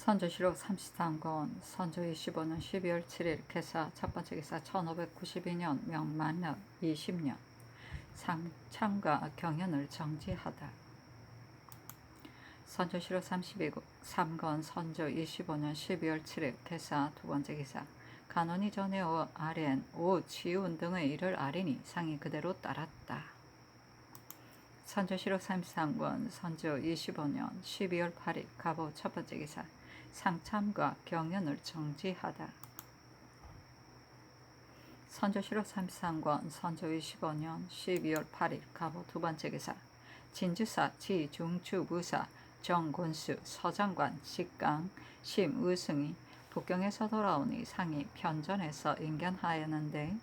선조실록 33권 선조 25년 12월 7일 개사 첫번째 기사 1592년 명만력 20년 상참과 경연을 정지하다. 선조실록 33권 선조 25년 12월 7일 개사 두번째 기사 간원이 전에 아랜 오 치운 등의 일을 아리니 상이 그대로 따랐다. 선조실록 33권 선조 25년 12월 8일 갑오 첫번째 기사 상참과 경연을 정지하다. 선조실록 33권 선조 25년 12월 8일 갑오 두번째 기사 진주사 지중추부사 정곤수 서장관 직강 심의승이 북경에서 돌아오니 상이 편전에서 인견하였는데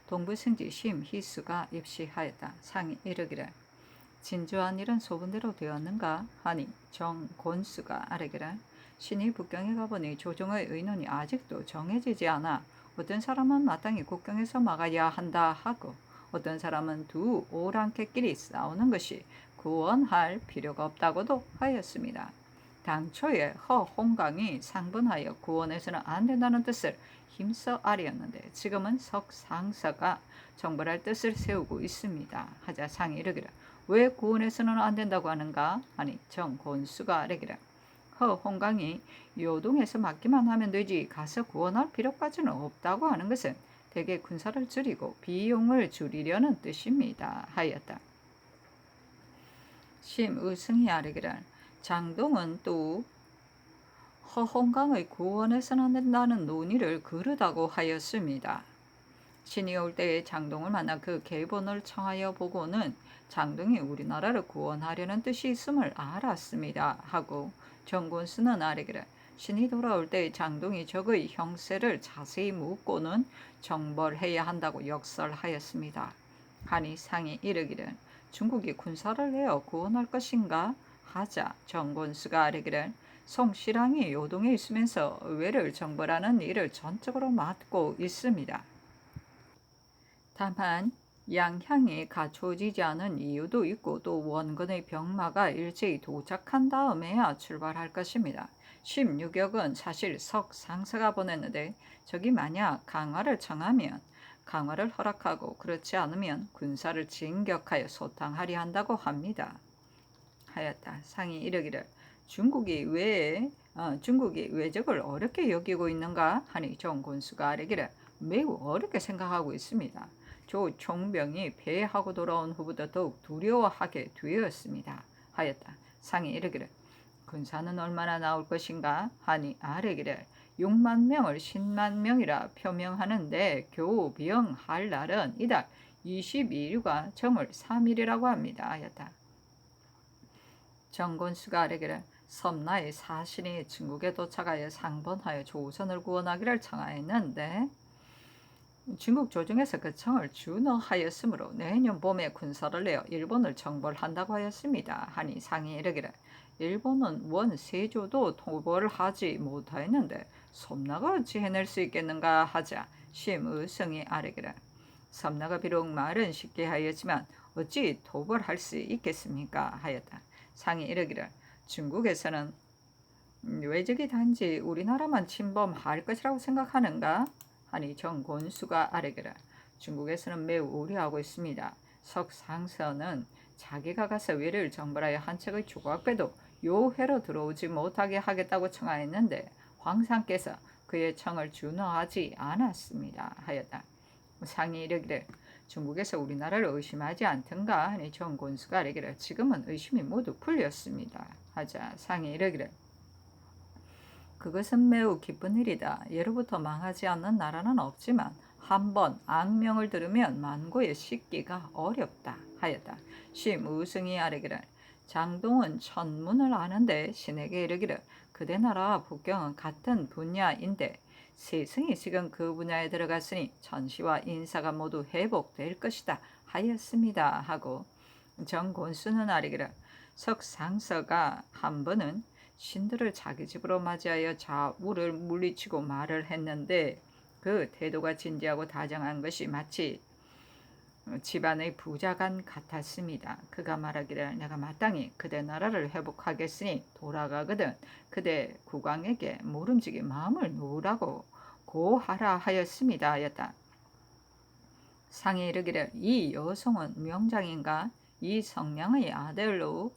동부승지 심희수가 입시하였다. 상이 이르기를 진주한 일은 소문대로 되었는가 하니 정곤수가 아뢰기를 신이 북경에 가보니 조정의 의논이 아직도 정해지지 않아 어떤 사람은 마땅히 국경에서 막아야 한다 하고 어떤 사람은 두 오랑캐끼리 싸우는 것이 구원할 필요가 없다고도 하였습니다. 당초에 허홍강이 상분하여 구원해서는 안 된다는 뜻을 힘써 아뢰었는데 지금은 석상서가 정벌할 뜻을 세우고 있습니다. 하자 상이 이르기를 왜 구원해서는 안 된다고 하는가 하니 정곤수가 아뢰기를 홍강이 요동에서 막기만 하면 되지 가서 구원할 필요까지는 없다고 하는 것은 대개 군사를 줄이고 비용을 줄이려는 뜻입니다. 하였다. 심의승이 아뢰기를 장동은 또 허홍강의 구원해서는 안 된다는 논의를 그르다고 하였습니다. 신이 올 때에 장동을 만나 그 계본을 청하여 보고는 장동이 우리나라를 구원하려는 뜻이 있음을 알았습니다. 하고 정곤수는 아뢰기를 신이 돌아올 때 장동이 적의 형세를 자세히 묻고는 정벌해야 한다고 역설하였습니다. 하니 상이 이르기를 중국이 군사를 내어 구원할 것인가 하자 정곤수가 아뢰기를 송시랑이 요동에 있으면서 외를 정벌하는 일을 전적으로 맡고 있습니다. 다만 양향이 갖춰지지 않은 이유도 있고 또 원건의 병마가 일제히 도착한 다음에야 출발할 것입니다. 16역은 사실 석상서가 보냈는데 저기 만약 강화를 청하면 강화를 허락하고 그렇지 않으면 군사를 진격하여 소탕하려 한다고 합니다. 하였다. 상이 이르기를 중국이 외적을 어렵게 여기고 있는가 하니 정곤수가 아뢰기를 매우 어렵게 생각하고 있습니다. 조 총병이 패하고 돌아온 후부터 더욱 두려워하게 되었습니다. 하였다. 상이 이르기를 군사는 얼마나 나올 것인가 하니 아뢰기를 6만 명을 10만 명이라 표명하는데 교병할 날은 이달 22일과 정월 3일이라고 합니다. 하였다. 정곤수가 아뢰기를 섬나의 사신이 중국에 도착하여 상번하여 조선을 구원하기를 청하였는데 중국 조정에서 그 청을 준허하였으므로 내년 봄에 군사를 내어 일본을 정벌한다고 하였습니다. 하니 상이 이르기를 일본은 원 세조도 토벌을 하지 못하였는데 섬나가 어찌 해낼 수 있겠는가 하자 심의성이 아뢰기를 섬나가 비록 말은 쉽게 하였지만 어찌 토벌할 수 있겠습니까 하였다. 상이 이르기를 중국에서는 외적이 단지 우리나라만 침범할 것이라고 생각하는가 하니 정곤수가 아뢰기를 중국에서는 매우 우려하고 있습니다. 석상서는 자기가 가서 외를 정벌하여 한 척의 조각배도 요회로 들어오지 못하게 하겠다고 청하였는데 황상께서 그의 청을 준허하지 않았습니다. 하였다. 상이 이르기를 중국에서 우리나라를 의심하지 않던가 하니 정곤수가 아뢰기를 지금은 의심이 모두 풀렸습니다. 하자 상이 이르기를 그것은 매우 기쁜 일이다. 예로부터 망하지 않는 나라는 없지만 한번 악명을 들으면 만고에 씻기가 어렵다. 하였다. 심의승이 아뢰기를 장동은 천문을 아는데 신에게 이르기를 그대 나라와 북경은 같은 분야인데 세승이 지금 그 분야에 들어갔으니 전시와 인사가 모두 회복될 것이다 하였습니다. 하고 정곤수는 아뢰기를 석상서가 한 번은 신들을 자기 집으로 맞이하여 좌우를 물리치고 말을 했는데 그 태도가 진지하고 다정한 것이 마치 집안의 부자간 같았습니다. 그가 말하기를 내가 마땅히 그대 나라를 회복하겠으니 돌아가거든 그대 국왕에게 모름지기 마음을 놓으라고 고하라 하였습니다. 하였다. 상이 이르기를 이 여성은 명장인가? 이 성량의 아들로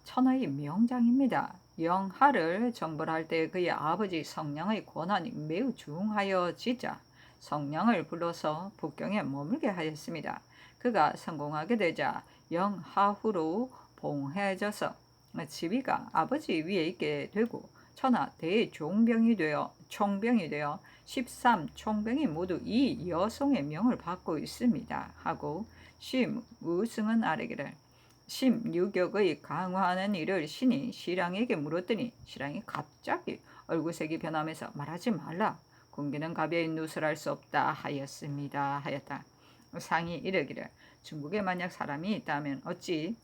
천하의 명장입니다. 영하를 정벌할 때 그의 아버지 성량의 권한이 매우 중하여지자 성량을 불러서 북경에 머물게 하였습니다. 그가 성공하게 되자 영하후로 봉해져서 지위가 아버지 위에 있게 되고 천하 대종병이 되어 총병이 되어 13총병이 모두 이 여성의 명을 받고 있습니다. 하고 심우승은 아뢰기를 심유격의 강화하는 일을 신이 시랑에게 물었더니 시랑이 갑자기 얼굴색이 변하면서 말하지 말라. 군기는 가벼이 누설할 수 없다 하였습니다. 하였다. 상이 이르기를 중국에 만약 사람이 있다면 어찌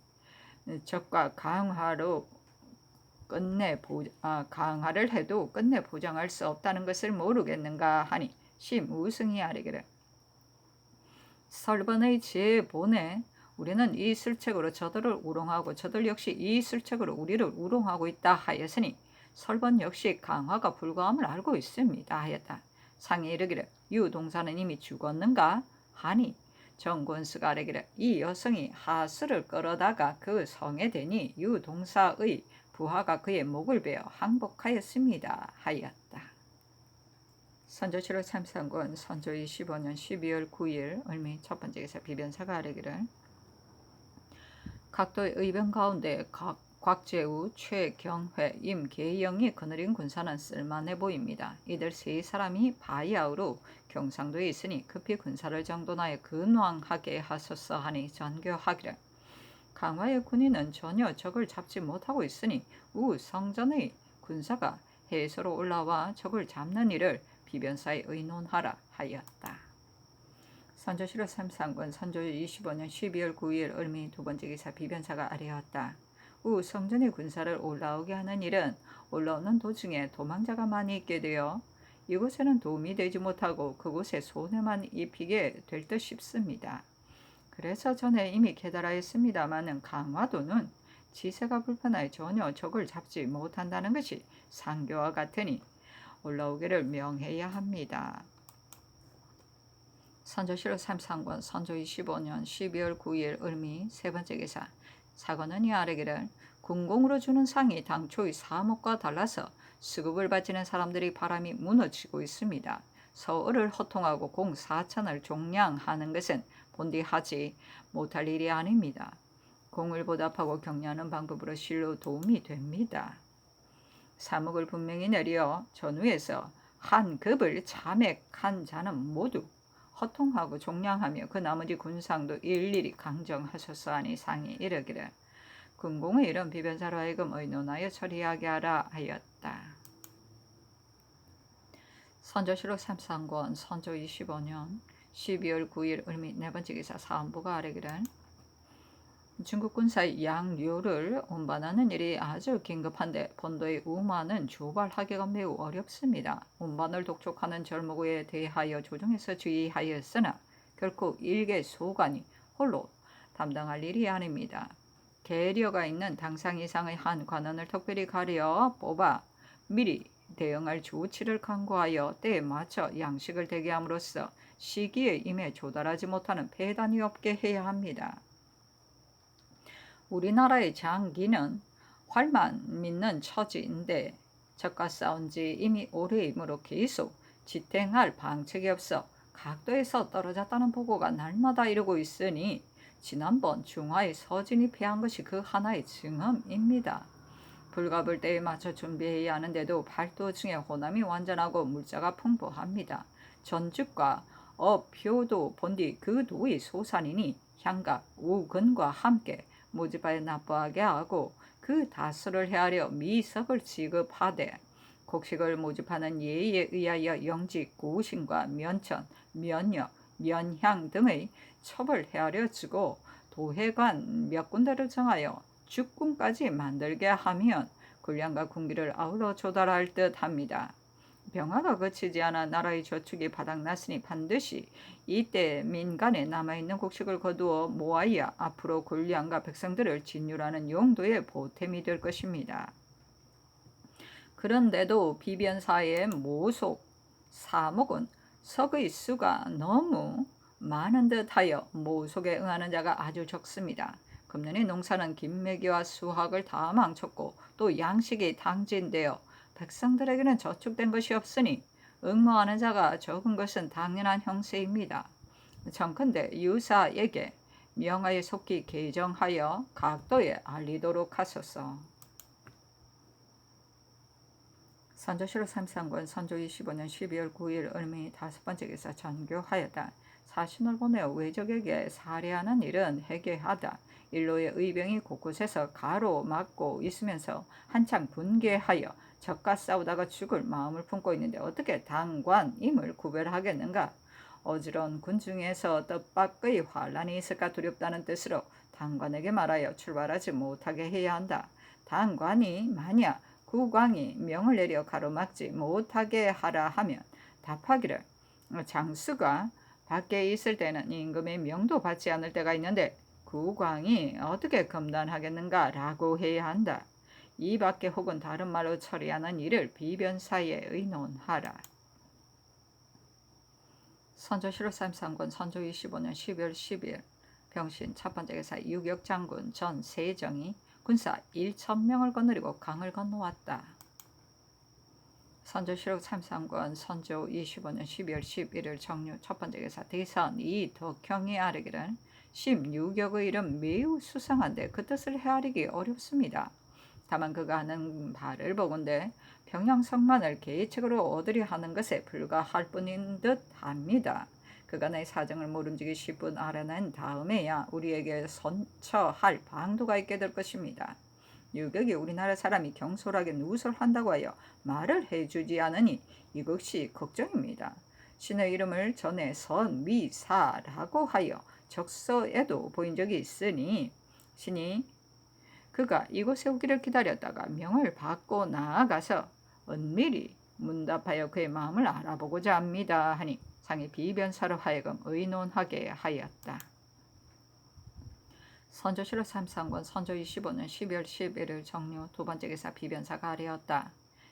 적과 강화를 해도 끝내 보장할 수 없다는 것을 모르겠는가 하니 심우승이 아뢰기를 설번의 제본에 우리는 이 술책으로 저들을 우롱하고 저들 역시 이 술책으로 우리를 우롱하고 있다 하였으니 설번 역시 강화가 불가함을 알고 있습니다 하였다. 상이 이르기를 유동사는 이미 죽었는가 하니 정권수가 아뢰기를 이 여성이 하수를 끌어다가 그 성에 대니 유동사의 부하가 그의 목을 베어 항복하였습니다 하였다. 선조 7월 33권 선조 25년 12월 9일 을미 첫 번째 기사 비변사가 아뢰기를 각도의 의병 가운데 곽재우, 최경회, 임계영이 거느린 군사는 쓸만해 보입니다. 이들 세 사람이 바야흐로 경상도에 있으니 급히 군사를 정돈하여 근왕하게 하소서 하니 전교하기를 강화의 군인은 전혀 적을 잡지 못하고 있으니 우성전의 군사가 해서로 올라와 적을 잡는 일을 비변사에 의논하라 하였다. 선조 7월 33권 선조 25년 12월 9일 을미 두 번째 기사 비변사가 아뢰었다. 우성전의 군사를 올라오게 하는 일은 올라오는 도중에 도망자가 많이 있게 되어 이곳에는 도움이 되지 못하고 그곳에 손해만 입히게 될 듯 싶습니다. 그래서 전에 이미 깨달아했습니다마는 강화도는 지세가 불편하여 전혀 적을 잡지 못한다는 것이 상교와 같으니 올라오기를 명해야 합니다. 선조 7월 33권 선조 25년 12월 9일 을미 세 번째 기사 사관은 이 아뢰기를 군공으로 주는 상이 당초의 사목과 달라서 수급을 바치는 사람들이 바람이 무너지고 있습니다. 서울을 허통하고 공 4천을 종량하는 것은 본디 하지 못할 일이 아닙니다. 공을 보답하고 격려하는 방법으로 실로 도움이 됩니다. 사목을 분명히 내려 전후에서 한 급을 참액한 자는 모두 허통하고 종량하며 그 나머지 군상도 일일이 강정하소서 하니 상이 이르기를 군공의 이런 비변사로 하여금 의논하여 처리하게 하라 하였다. 선조 7월 33권 선조 25년 12월 9일 을미 네 번째 기사 사헌부가 아뢰기를 중국 군사의 양료를 운반하는 일이 아주 긴급한데 본도의 우마는 조발하기가 매우 어렵습니다. 운반을 독촉하는 절무구에 대하여 조정해서 주의하였으나 결코 일개 소관이 홀로 담당할 일이 아닙니다. 계려가 있는 당상 이상의 한 관원을 특별히 가려 뽑아 미리 대응할 조치를 강구하여 때에 맞춰 양식을 대기함으로써 시기에 임에 조달하지 못하는 폐단이 없게 해야 합니다. 우리나라의 장기는 활만 믿는 처지인데 적과 싸운 지 이미 오래이므로 계속 지탱할 방책이 없어 각도에서 떨어졌다는 보고가 날마다 이르고 있으니 지난번 중화의 서진이 패한 것이 그 하나의 증언입니다. 불가불 때에 맞춰 준비해야 하는데도 발도 중에 호남이 완전하고 물자가 풍부합니다. 전주과 어표도 본디 그 도의 소산이니 향각, 우근과 함께 모집하여 납부하게 하고 그 다수를 헤아려 미석을 지급하되 곡식을 모집하는 예의에 의하여 영직, 고신과 면천, 면역, 면향 등의 첩을 헤아려 주고 도회관 몇 군데를 정하여 죽군까지 만들게 하면 군량과 군기를 아울러 조달할 듯 합니다. 병화가 그치지 않아 나라의 저축이 바닥났으니 반드시 이때 민간에 남아있는 곡식을 거두어 모아야 앞으로 군량과 백성들을 진율하는 용도의 보탬이 될 것입니다. 그런데도 비변사의 모속 사목은 석의 수가 너무 많은 듯하여 모속에 응하는 자가 아주 적습니다. 금년의 농사는 김매기와 수확을 다 망쳤고 또 양식이 당진되어 백성들에게는 저축된 것이 없으니 응모하는 자가 적은 것은 당연한 형세입니다. 청컨대 유사에게 명하에 속히 개정하여 각도에 알리도록 하소서. 선조실록 33권 선조 25년 12월 9일 을미 5번째 기사 전교하였다. 사신을 보내어 외적에게 살해하는 일은 해계하다. 일로의 의병이 곳곳에서 가로막고 있으면서 한창 분개하여 적과 싸우다가 죽을 마음을 품고 있는데 어떻게 당관임을 구별하겠는가? 어지러운 군중에서 뜻밖의 환란이 있을까 두렵다는 뜻으로 당관에게 말하여 출발하지 못하게 해야 한다. 당관이 만약 국왕이 명을 내려 가로막지 못하게 하라 하면 답하기를 장수가 밖에 있을 때는 임금의 명도 받지 않을 때가 있는데 국왕이 어떻게 검단하겠는가 라고 해야 한다. 이 밖에 혹은 다른 말로 처리하는 일을 비변사에 의논하라. 선조실록 33권 선조 25년 12월 10일 병신 첫번째 기사 유격장군 전 세정이 군사 1,000명을 거느리고 강을 건너왔다. 선조실록 33권 선조 25년 12월 11일 정류 첫번째 기사 대선 이덕형이 아뢰기를 16격의 일은 매우 수상한데 그 뜻을 헤아리기 어렵습니다. 다만 그가 하는 바를 보건대 평양성만을 계책으로 얻으려 하는 것에 불과할 뿐인 듯 합니다. 그가 내 사정을 모름지기 10분 알아낸 다음에야 우리에게 선처할 방도가 있게 될 것입니다. 유격이 우리나라 사람이 경솔하게 누설한다고 하여 말을 해주지 않으니 이것이 걱정입니다. 신의 이름을 전에 선미사라고 하여 적서에도 보인 적이 있으니 신이 그가 이곳에 오기를 기다렸다가 명을 받고 나아가서 은밀히 문답하여 그의 마음을 알아보고자 합니다 하니 상이 비변사로 하여금 의논하게 하였다. 선조실록 33권 선조 25년 12월 11일 정류 두번째 기사 비변사가 아뢰었다.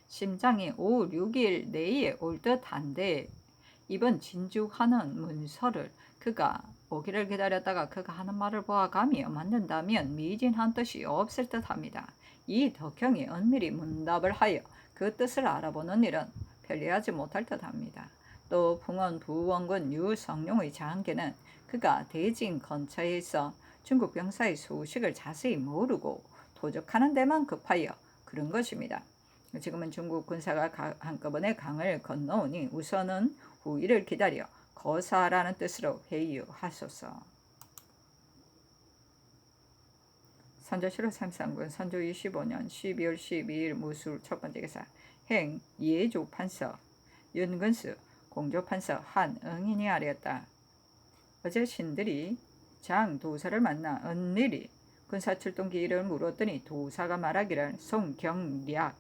심장이 5, 6일 내에 올 듯한데 이번 진죽하는 문서를 그가 오기를 기다렸다가 그가 하는 말을 보아가며 만든다면 미진한 뜻이 없을 듯합니다. 이 덕형이 은밀히 문답을 하여 그 뜻을 알아보는 일은 편리하지 못할 듯합니다. 또 풍원 부원군 유성룡의 장계는 그가 대진 근처에 있어 중국 병사의 소식을 자세히 모르고 도적하는 데만 급하여 그런 것입니다. 지금은 중국 군사가 한꺼번에 강을 건너오니 우선은 후일을 기다려 거사라는 뜻으로 회유하소서. 선조실록 33권 선조 25년 12월 12일 무술 첫번째 기사 행 예조판서 윤근수 공조판서 한응인이 아뢰었다. 어제 신들이 장 도사를 만나 은밀히 군사출동기 일을 물었더니 도사가 말하기를 송경략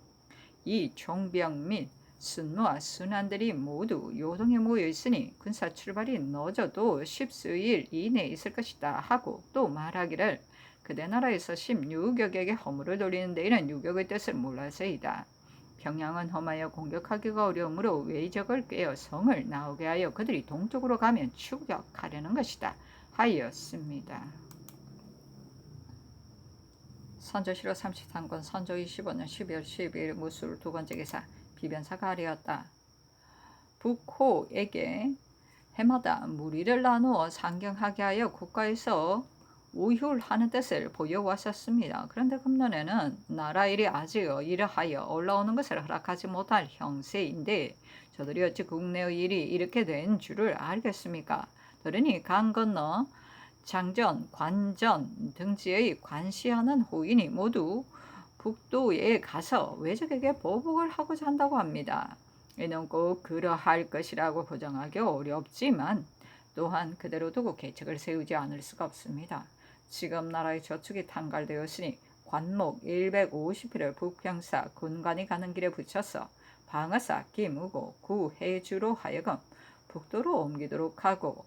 이 종병 및 순무와 순환들이 모두 요동에 모여 있으니 군사 출발이 늦어도 10수일 이내에 있을 것이다 하고 또 말하기를 그대 나라에서 16격에게 허물을 돌리는데 이는 유격의 뜻을 몰라서이다. 평양은 험하여 공격하기가 어려우므로 외적을 꿰어 성을 나오게 하여 그들이 동쪽으로 가면 추격하려는 것이다 하였습니다. 선조실록 33권 선조 25년 12월 12일 무술 두번째 기사 비변사가 아뢰었다. 북호에게 해마다 무리를 나누어 상경하게 하여 국가에서 우율하는 뜻을 보여왔었습니다. 그런데 금년에는 나라 일이 아직 이러하여 올라오는 것을 허락하지 못할 형세인데 저들이 어찌 국내의 일이 이렇게 된 줄을 알겠습니까? 들으니 강 건너 장전, 관전 등지의 관시하는 호인이 모두 북도에 가서 외적에게 보복을 하고자 한다고 합니다. 이는 꼭 그러할 것이라고 보장하기 어렵지만 또한 그대로 두고 계책을 세우지 않을 수가 없습니다. 지금 나라의 저축이 탕갈되었으니 관목 150필을 북평사 군관이 가는 길에 붙여서 방어사 김우고 구해주로 하여금 북도로 옮기도록 하고,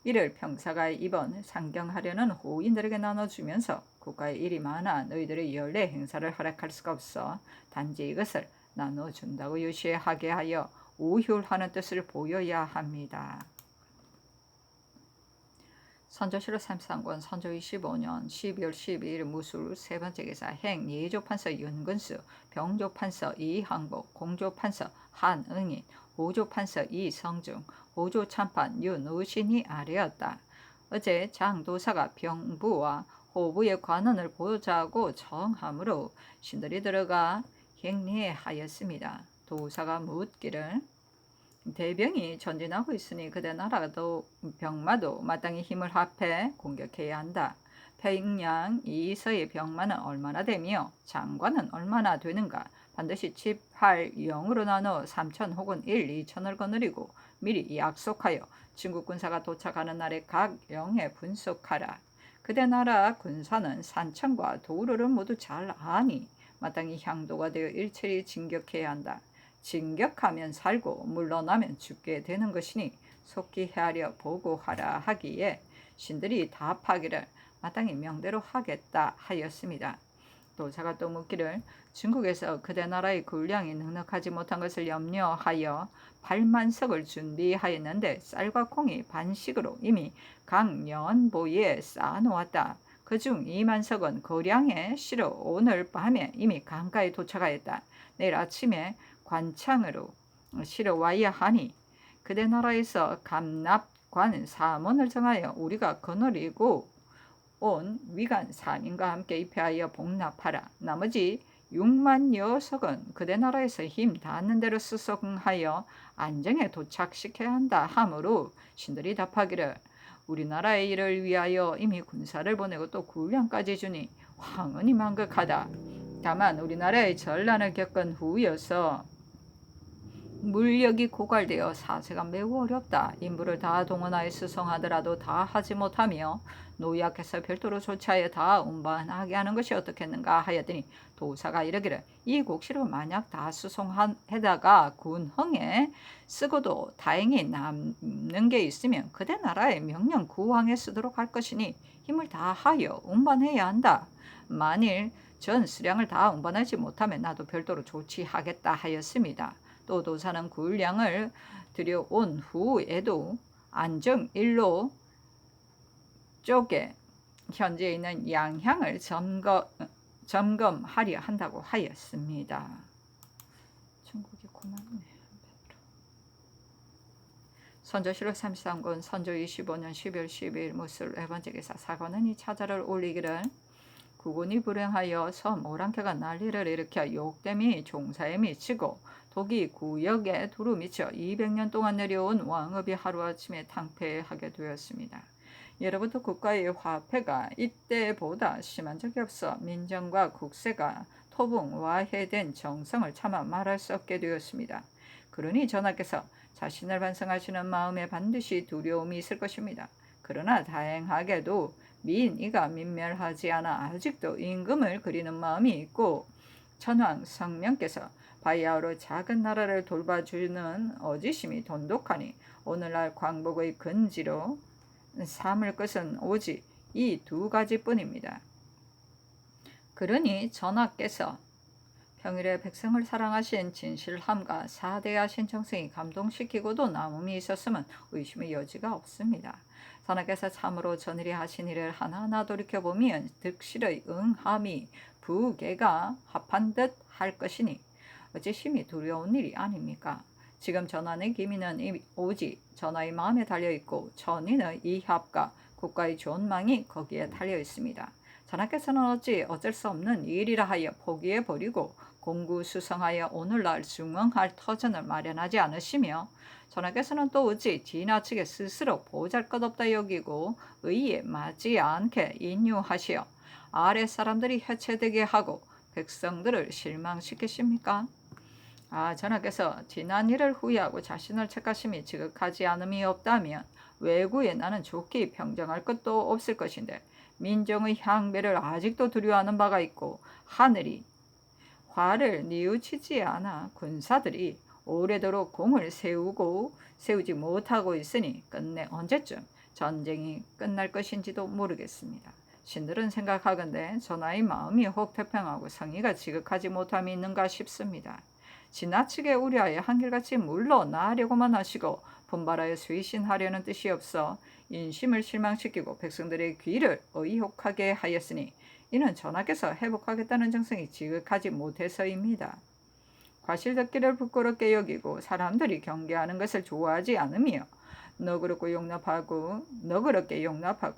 이를 평사가 이번 상경하려는 호인들에게 나눠주면서 국가의 일이 많아 너희들의 연례 행사를 허락할 수가 없어 단지 이것을 나눠준다고 유시하게 하여 우휼하는 뜻을 보여야 합니다. 선조실록 33권 선조 25년 12월 12일 무술 세 번째 기사 행 예조판서 윤근수, 병조판서 이항복, 공조판서 한응인, 호조판서 이성중, 호조참판 윤우신이 아래였다. 어제 장도사가 병부와 호부의 관원을 보자고 청하므로 신들이 들어가 행례하였습니다. 도사가 묻기를 대병이 전진하고 있으니 그대 나라도 병마도 마땅히 힘을 합해 공격해야 한다. 평양 이서의 병마는 얼마나 되며 장관은 얼마나 되는가? 반드시 7, 8, 0으로 나눠 3천 혹은 1, 2천을 거느리고 미리 약속하여 중국 군사가 도착하는 날에 각 영에 분속하라. 그대 나라 군사는 산청과 도로를 모두 잘 아니 마땅히 향도가 되어 일체리 진격해야 한다. 진격하면 살고 물러나면 죽게 되는 것이니 속히 헤아려 보고하라 하기에 신들이 답하기를 마땅히 명대로 하겠다 하였습니다. 도사가 또 묻기를 중국에서 그대 나라의 군량이 넉넉하지 못한 것을 염려하여 8만석을 준비하였는데 쌀과 콩이 반씩으로 이미 강연보에 쌓아놓았다. 그중 2만석은 거량에 실어 오늘 밤에 이미 강가에 도착하였다. 내일 아침에 관창으로 실어와야 하니 그대 나라에서 감납관 사문을 정하여 우리가 거느리고 온 위관 상인과 함께 입회하여 복납하라. 나머지 6만 여석은 그대 나라에서 힘 닿는 대로 수송하여 안정에 도착시켜야 한다 하므로 신들이 답하기를 우리나라의 일을 위하여 이미 군사를 보내고 또 군량까지 주니 황은이 만극하다. 다만 우리나라의 전란을 겪은 후여서 물력이 고갈되어 사세가 매우 어렵다. 인부를 다 동원하여 수송하더라도 다 하지 못하며 노약해서 별도로 조치하여 다 운반하게 하는 것이 어떻겠는가 하였더니 도사가 이르기를 이 곡시로 만약 다 수송해다가 군흥에 쓰고도 다행히 남는 게 있으면 그대 나라의 명령 구항에 쓰도록 할 것이니 힘을 다하여 운반해야 한다. 만일 전 수량을 다 운반하지 못하면 나도 별도로 조치하겠다 하였습니다. 또 도사는 군량을 들여온 후에도 안정일로 쪽에 현재 있는 양향을 점검하려 한다고 하였습니다. 중국이 고맙네. 선조실록 33권 선조 25년 12월 12일 무술 네 번째 기사 사관은 이 차자를 올리기를 국군이 불행하여 섬 오랑캐가 난리를 일으켜 욕됨이 종사에 미치고 독이 구역에 두루 미쳐 200년 동안 내려온 왕업이 하루아침에 탕폐하게 되었습니다. 예로부터 국가의 화폐가 이때보다 심한 적이 없어 민정과 국세가 토붕와해된 정성을 차마 말할 수 없게 되었습니다. 그러니 전하께서 자신을 반성하시는 마음에 반드시 두려움이 있을 것입니다. 그러나 다행하게도 민이가 민멸하지 않아 아직도 임금을 그리는 마음이 있고 천황 성명께서 바야흐로 작은 나라를 돌봐주는 어지심이 돈독하니 오늘날 광복의 근지로 삼을 것은 오직 이 두 가지뿐입니다. 그러니 전하께서 평일에 백성을 사랑하신 진실함과 사대하신 정성이 감동시키고도 남음이 있었으면 의심의 여지가 없습니다. 전하께서 참으로 전일에 하신 일을 하나하나 돌이켜보면 득실의 응함이 부계가 합한 듯 할 것이니 어찌 심히 두려운 일이 아닙니까? 지금 전하의 기미는 오직 전하의 마음에 달려있고 전인의 이합과 국가의 존망이 거기에 달려있습니다. 전하께서는 어찌 어쩔 수 없는 일이라 하여 포기해버리고 공구수성하여 오늘날 중흥할 터전을 마련하지 않으시며 전하께서는 또 어찌 지나치게 스스로 보잘것없다 여기고 의에 맞지 않게 인유하시어 아래 사람들이 해체되게 하고 백성들을 실망시키십니까? 전하께서 지난 일을 후회하고 자신을 책하심이 지극하지 않음이 없다면 외구에 나는 좋게 평정할 것도 없을 것인데 민정의 향배를 아직도 두려워하는 바가 있고 하늘이 화를 뉘우치지 않아 군사들이 오래도록 공을 세우지 못하고 있으니 끝내 언제쯤 전쟁이 끝날 것인지도 모르겠습니다. 신들은 생각하건대 전하의 마음이 혹 태평하고 성의가 지극하지 못함이 있는가 싶습니다. 지나치게 우려하여 한결같이 물러나려고만 하시고 분발하여 쇄신하려는 뜻이 없어 인심을 실망시키고 백성들의 귀를 의혹하게 하였으니 이는 전하께서 회복하겠다는 정성이 지극하지 못해서입니다. 과실 듣기를 부끄럽게 여기고 사람들이 경계하는 것을 좋아하지 않으며 너그럽게 용납하고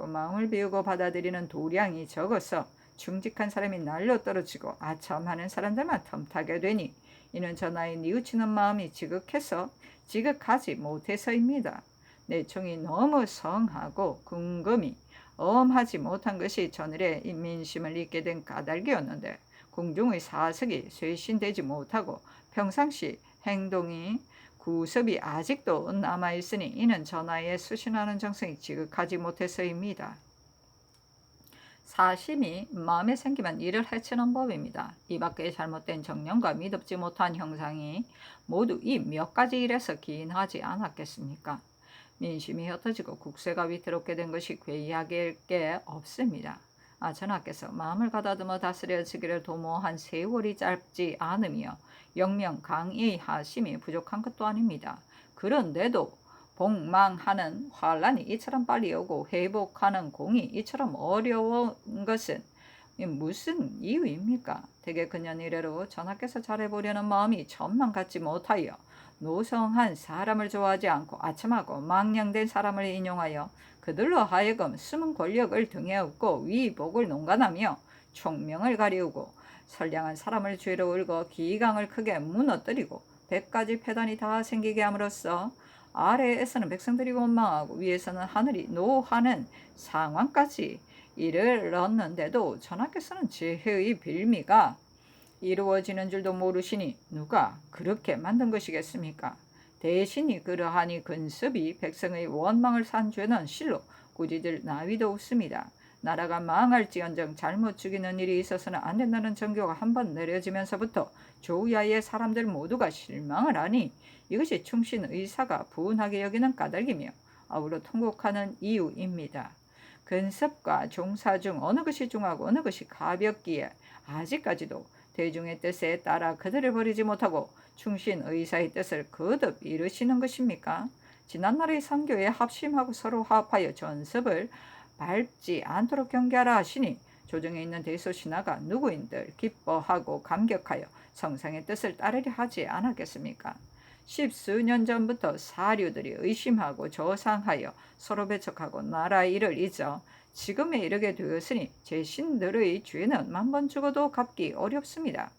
마음을 비우고 받아들이는 도량이 적어서 충직한 사람이 날로 떨어지고 아첨하는 사람들만 틈타게 되니 이는 전하의 뉘우치는 마음이 지극하지 못해서입니다. 내총이 너무 성하고 궁금이 엄하지 못한 것이 전일의 민심을 잇게 된 까닭이었는데 궁중의 사석이 쇄신되지 못하고 평상시 행동이 구습이 아직도 남아있으니 이는 전하의 수신하는 정성이 지극하지 못해서입니다. 사심이 마음에 생기면 이를 해치는 법입니다. 이 밖에 잘못된 정령과 미덥지 못한 형상이 모두 이 몇 가지 일에서 기인하지 않았겠습니까? 민심이 흩어지고 국세가 위태롭게 된 것이 괴이하게 게 없습니다. 전하께서 마음을 가다듬어 다스려지기를 도모한 세월이 짧지 않으며 영명 강의하심이 부족한 것도 아닙니다. 그런데도 복망하는 환란이 이처럼 빨리 오고 회복하는 공이 이처럼 어려운 것은 무슨 이유입니까? 대개 그년 이래로 전하께서 잘해보려는 마음이 천만 갖지 못하여 노성한 사람을 좋아하지 않고 아첨하고 망령된 사람을 인용하여 그들로 하여금 숨은 권력을 등에 업고 위복을 농간하며 총명을 가리우고 선량한 사람을 죄로 울고 기강을 크게 무너뜨리고 100가지 폐단이 다 생기게 함으로써 아래에서는 백성들이 원망하고 위에서는 하늘이 노하는 상황까지 이르렀는데도 전하께서는 재해의 빌미가 이루어지는 줄도 모르시니 누가 그렇게 만든 것이겠습니까? 대신이 그러하니 근습이 백성의 원망을 산 죄는 실로 꾸짖을 나위도 없습니다. 나라가 망할지언정 잘못 죽이는 일이 있어서는 안 된다는 정교가 한번 내려지면서부터 조야의 사람들 모두가 실망을 하니 이것이 충신 의사가 분하게 여기는 까닭이며 아우러 통곡하는 이유입니다. 근습과 종사 중 어느 것이 중하고 어느 것이 가볍기에 아직까지도 대중의 뜻에 따라 그들을 버리지 못하고 충신 의사의 뜻을 거듭 이루시는 것입니까? 지난날의 선교에 합심하고 서로 화합하여 전습을 밟지 않도록 경계하라 하시니 조정에 있는 대소신하가 누구인들 기뻐하고 감격하여 성상의 뜻을 따르려 하지 않았겠습니까? 십수년 전부터 사류들이 의심하고 저상하여 서로 배척하고 나라 일을 잊어 지금에 이르게 되었으니 제 신들의 죄는 만번 죽어도 갚기 어렵습니다.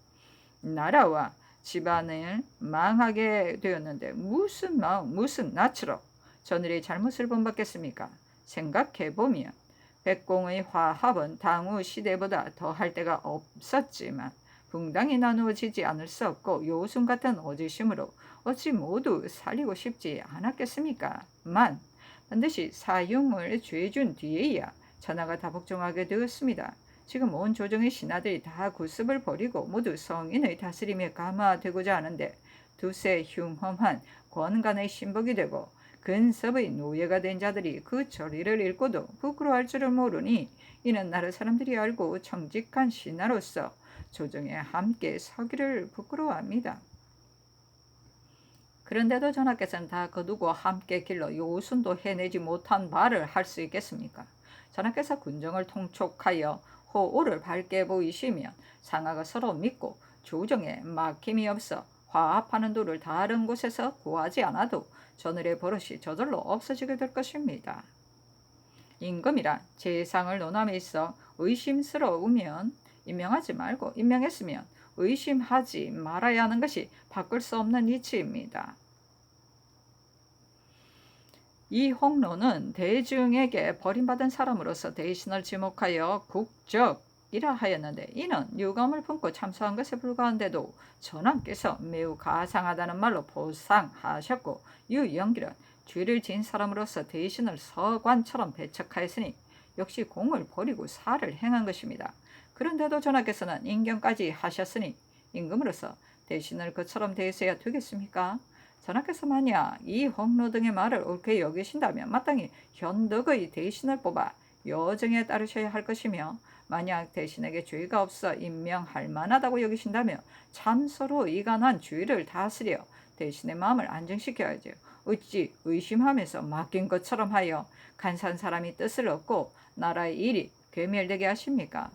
나라와 집안을 망하게 되었는데 무슨 낯으로 전일의 잘못을 본받겠습니까? 생각해보면 백공의 화합은 당우 시대보다 더할 데가 없었지만 분당이 나누어지지 않을 수 없고 요순 같은 오지심으로 어찌 모두 살리고 싶지 않았겠습니까? 반드시 사형을 죄준 뒤에야 전하가 다 복종하게 되었습니다. 지금 온 조정의 신하들이 다 구습을 버리고 모두 성인의 다스림에 감화되고자 하는데 두세 흉험한 권간의 신복이 되고 근섭의 노예가 된 자들이 그 저리를 읽고도 부끄러워할 줄을 모르니 이는 나라 사람들이 알고 정직한 신하로서 조정에 함께 서기를 부끄러워합니다. 그런데도 전하께서는 다 거두고 함께 길러 요순도 해내지 못한 바를 할 수 있겠습니까? 전하께서 군정을 통촉하여 호오를 밝게 보이시면 상하가 서로 믿고 조정에 막힘이 없어 화합하는 도를 다른 곳에서 구하지 않아도 전을의 버릇이 저절로 없어지게 될 것입니다. 임금이란 재상을 논함에 있어 의심스러우면 임명하지 말고 임명했으면 의심하지 말아야 하는 것이 바꿀 수 없는 이치입니다. 이 홍로는 대중에게 버림받은 사람으로서 대신을 지목하여 국적이라 하였는데 이는 유감을 품고 참소한 것에 불과한데도 전하께서 매우 가상하다는 말로 보상하셨고 유영길은 죄를 지은 사람으로서 대신을 서관처럼 배척하였으니 역시 공을 버리고 사를 행한 것입니다. 그런데도 전하께서는 인경까지 하셨으니 임금으로서 대신을 그처럼 대해서야 되겠습니까? 전하께서 만약 이 홍로 등의 말을 옳게 여기신다면 마땅히 현덕의 대신을 뽑아 여정에 따르셔야 할 것이며, 만약 대신에게 죄가 없어 임명할 만하다고 여기신다면 참소로 이간한 주의를 다스려 대신의 마음을 안정시켜야죠. 어찌 의심하면서 맡긴 것처럼 하여 간사한 사람이 뜻을 얻고 나라의 일이 괴멸되게 하십니까?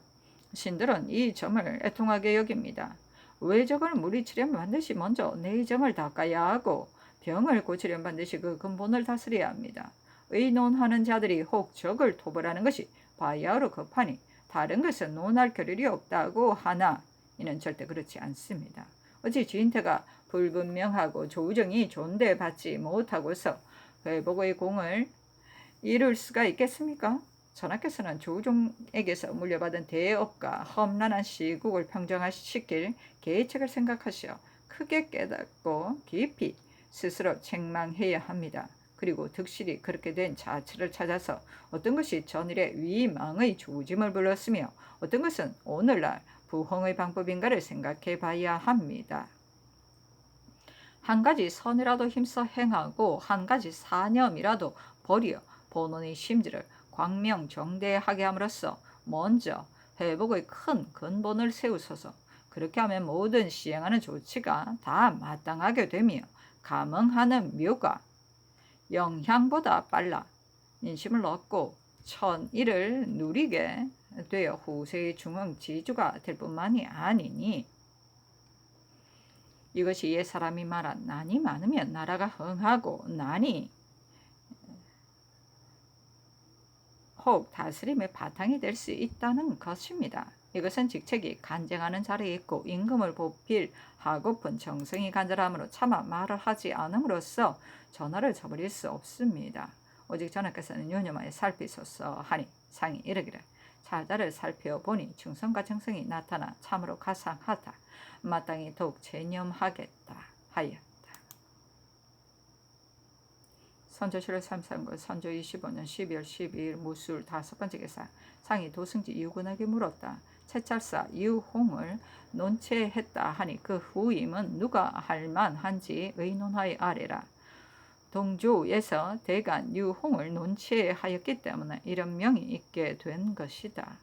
신들은 이 점을 애통하게 여깁니다. 외적을 물리치려면 반드시 먼저 내정을 닦아야 하고, 병을 고치려면 반드시 그 근본을 다스려야 합니다. 의논하는 자들이 혹 적을 토벌하는 것이 바야흐로 급하니 다른 것은 논할 겨를이 없다고 하나, 이는 절대 그렇지 않습니다. 어찌 주인태가 불분명하고 조정이 존대받지 못하고서 회복의 공을 이룰 수가 있겠습니까? 전하께서는 조종에게서 물려받은 대업과 험난한 시국을 평정시킬 계책을 생각하시어 크게 깨닫고 깊이 스스로 책망해야 합니다. 그리고 득실이 그렇게 된 자치를 찾아서 어떤 것이 전일의 위망의 조짐을 불렀으며 어떤 것은 오늘날 부흥의 방법인가를 생각해 봐야 합니다. 한 가지 선이라도 힘써 행하고 한 가지 사념이라도 버려 본원의 심지를 광명정대하게 함으로써 먼저 회복의 큰 근본을 세우소서. 그렇게 하면 모든 시행하는 조치가 다 마땅하게 되며 감응하는 묘가 영향보다 빨라 민심을 얻고 천일을 누리게 되어 후세의 중흥 지주가 될 뿐만이 아니니, 이것이 옛 사람이 말한 난이 많으면 나라가 흥하고 난이 혹 다스림의 바탕이 될 수 있다는 것입니다. 이것은 직책이 간쟁하는 자리에 있고 임금을 보필하고픈 정성이 간절함으로 차마 말을 하지 않음으로써 전하를 저버릴 수 없습니다. 오직 전하께서는 유념하여 살피소서 하니 상이 이르기를, 자자를 살펴보니 충성과 정성이 나타나 참으로 가상하다. 마땅히 더욱 체념하겠다 하였다. 선조실록 33권 선조 25년 12월 12일 무술 5번째 계사. 상이 도승지 유군에게 물었다. 채찰사 유홍을 논체했다 하니 그 후임은 누가 할 만한지 의논하여 아래라. 동조에서 대간 유홍을 논체하였기 때문에 이런 명이 있게 된 것이다.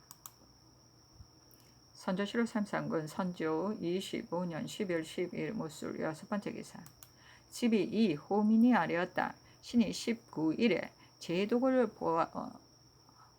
선조실록 33권 선조 25년 12월 12일 무술 6번째 기사. 집이 이 호민이 아래였다. 신이 19일에 제독을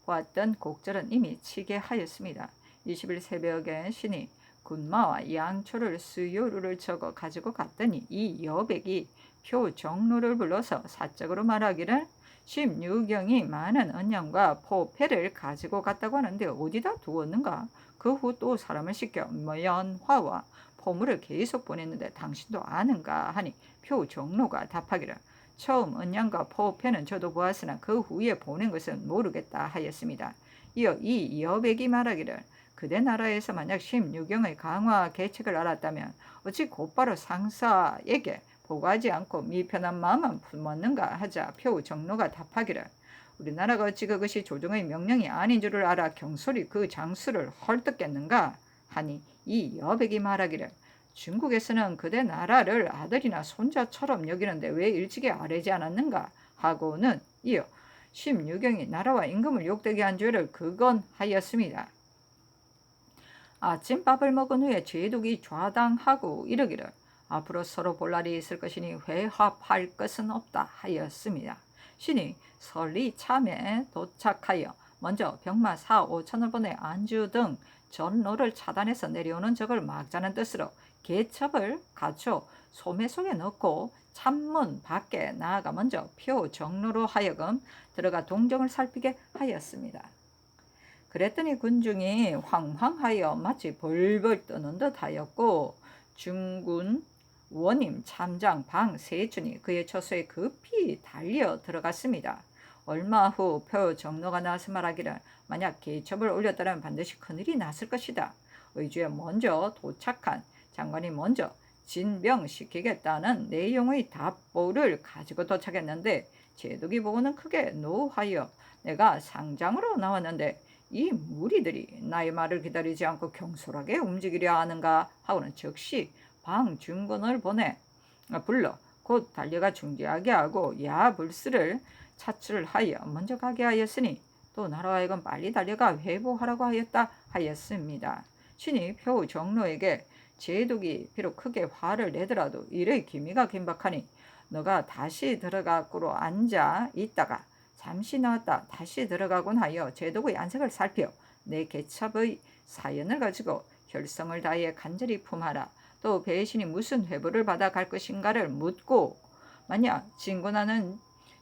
보았던 곡절은 이미 치게 하였습니다. 20일 새벽에 신이 군마와 양초를 수요루를 적어 가지고 갔더니 이 여백이 표정로를 불러서 사적으로 말하기를, 16경이 많은 은양과 포패를 가지고 갔다고 하는데 어디다 두었는가? 그 후 또 사람을 시켜 연화와 포물을 계속 보냈는데 당신도 아는가 하니 표정로가 답하기를, 처음 은양과 포패는 저도 보았으나 그 후에 보낸 것은 모르겠다 하였습니다. 이어 이 여백이 말하기를, 그대 나라에서 만약 16경의 강화 계책을 알았다면 어찌 곧바로 상사에게 보고하지 않고 미편한 마음만 품었는가 하자 표정로가 답하기를, 우리나라가 어찌 그것이 조정의 명령이 아닌 줄을 알아 경솔히 그 장수를 헐뜯겠는가 하니 이 여백이 말하기를, 중국에서는 그대 나라를 아들이나 손자처럼 여기는데 왜 일찍이 아뢰지 않았는가 하고는 이어 16경이 나라와 임금을 욕되게 한 죄를 극언하였습니다. 아침밥을 먹은 후에 제독이 좌당하고 이르기를, 앞으로 서로 볼 날이 있을 것이니 회합할 것은 없다 하였습니다. 신이 설리 참에 도착하여 먼저 병마 4, 5천을 보내 안주 등 전로를 차단해서 내려오는 적을 막자는 뜻으로 계첩을 갖춰 소매 속에 넣고 참문 밖에 나아가 먼저 표정로로 하여금 들어가 동정을 살피게 하였습니다. 그랬더니 군중이 황황하여 마치 벌벌 떠는 듯 하였고, 중군 원임 참장 방 세준이 그의 처소에 급히 달려 들어갔습니다. 얼마 후 표정로가 나와서 말하기를, 만약 계첩을 올렸다면 반드시 큰일이 났을 것이다. 의주에 먼저 도착한 장관이 먼저 진병시키겠다는 내용의 답보를 가지고 도착했는데 제독이 보고는 크게 노하여, 내가 상장으로 나왔는데 이 무리들이 나의 말을 기다리지 않고 경솔하게 움직이려 하는가 하고는 즉시 방중건을 불러 곧 달려가 중지하게 하고 야불스를 차출하여 먼저 가게 하였으니 또 나로 하여금 빨리 달려가 회복하라고 하였다 하였습니다. 신이 표우 정로에게 제독이 비록 크게 화를 내더라도 일의 기미가 긴박하니 너가 다시 들어가 꾸로 앉아 있다가 잠시 나왔다 다시 들어가곤 하여 제독의 안색을 살펴 내 개첩의 사연을 가지고 혈성을 다해 간절히 품하라. 또 배신이 무슨 회부를 받아 갈 것인가를 묻고 만약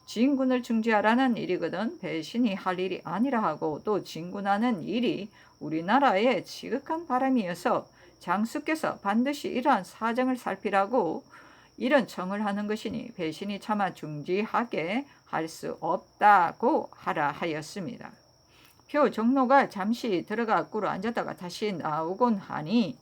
진군을 중지하라는 일이거든 배신이 할 일이 아니라 하고 또 진군하는 일이 우리나라의 지극한 바람이어서 장수께서 반드시 이러한 사정을 살피라고 이런 청을 하는 것이니 배신이 차마 중지하게 할 수 없다고 하라 하였습니다. 표 종로가 잠시 들어가 꾸로 앉았다가 다시 나오곤 하니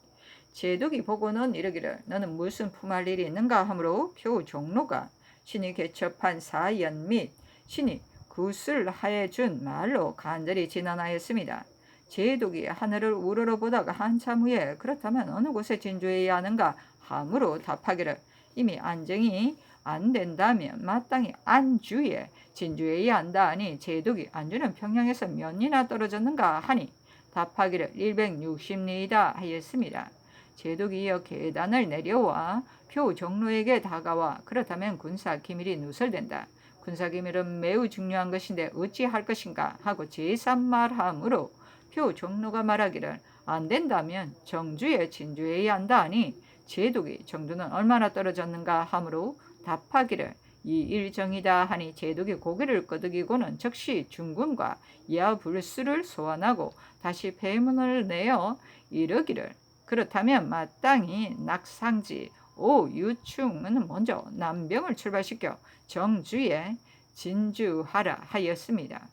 제독이 보고는 이르기를 너는 무슨 품할 일이 있는가 하므로 표 종로가 신이 개첩한 사연 및 신이 구술하여 준 말로 간절히 진언하였습니다. 제독이 하늘을 우러러보다가 한참 후에 그렇다면 어느 곳에 진주해야 하는가 하므로 답하기를 이미 안정이 안 된다면 마땅히 안주에 진주해야 한다 하니 제독이 안주는 평양에서 몇 리나 떨어졌는가 하니 답하기를 160리이다 하였습니다. 제독이 이어 계단을 내려와 표 정로에게 다가와 그렇다면 군사 기밀이 누설된다. 군사 기밀은 매우 중요한 것인데 어찌할 것인가 하고 제3말하므로 표 정로가 말하기를 안 된다면 정주에 진주해야 한다 하니 제독이 정주는 얼마나 떨어졌는가 하므로 답하기를 이 일정이다 하니 제독이 고개를 끄덕이고는 즉시 중군과 야불수를 소환하고 다시 폐문을 내어 이르기를 그렇다면 마땅히 낙상지 오유충은 먼저 남병을 출발시켜 정주에 진주하라 하였습니다.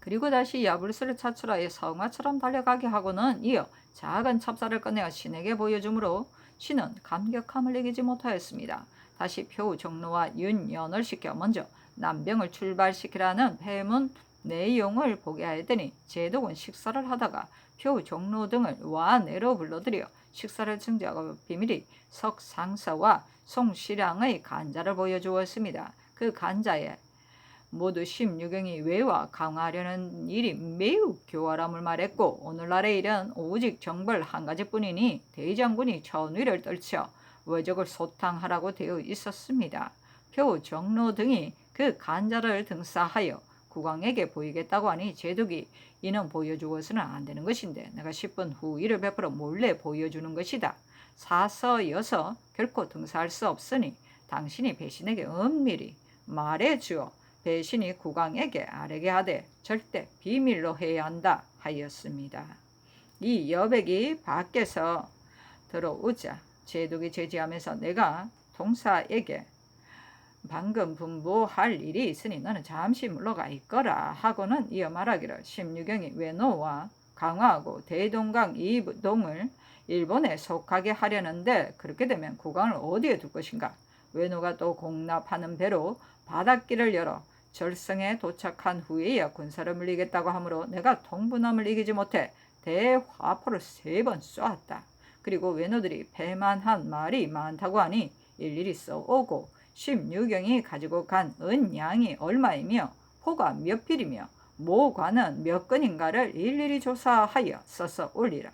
그리고 다시 야불수를 차출하여 성화처럼 달려가게 하고는 이어 작은 찹쌀을 꺼내어 신에게 보여주므로 신은 감격함을 이기지 못하였습니다. 다시 표우 정로와 윤연을 시켜 먼저 남병을 출발시키라는 폐문 내용을 보게 하였더니 제독은 식사를 하다가 표우 정로 등을 와내로 불러들여 식사를 증지하고 비밀이 석상서와 송시량의 간자를 보여주었습니다. 그 간자에 모두 16경이 외와 강화하려는 일이 매우 교활함을 말했고 오늘날의 일은 오직 정벌 한 가지뿐이니 대장군이 천위를 떨쳐 외적을 소탕하라고 되어 있었습니다. 표 정로 등이 그 간자를 등사하여 국왕에게 보이겠다고 하니 제독이 이는 보여주어서는 안 되는 것인데 내가 10분 후 이를 베풀어 몰래 보여주는 것이다. 사서여서 결코 등사할 수 없으니 당신이 배신에게 은밀히 말해주어 배신이 국왕에게 아뢰게 하되 절대 비밀로 해야 한다 하였습니다. 이 여백이 밖에서 들어오자 제독이 제지하면서 내가 동사에게 방금 분부할 일이 있으니 너는 잠시 물러가 있거라 하고는 이어 말하기를 16경이 외노와 강화하고 대동강 이동을 일본에 속하게 하려는데 그렇게 되면 국왕을 어디에 둘 것인가? 외노가 또 공납하는 배로 바닷길을 열어 절성에 도착한 후에야 군사를 물리겠다고 하므로 내가 통분함을 이기지 못해 대화포를 3번 쏘았다. 그리고 외노들이 배만한 말이 많다고 하니 일일이 써오고 16경이 가지고 간 은양이 얼마이며 포가 몇 필이며 모관은 몇 건인가를 일일이 조사하여 써서 올리라.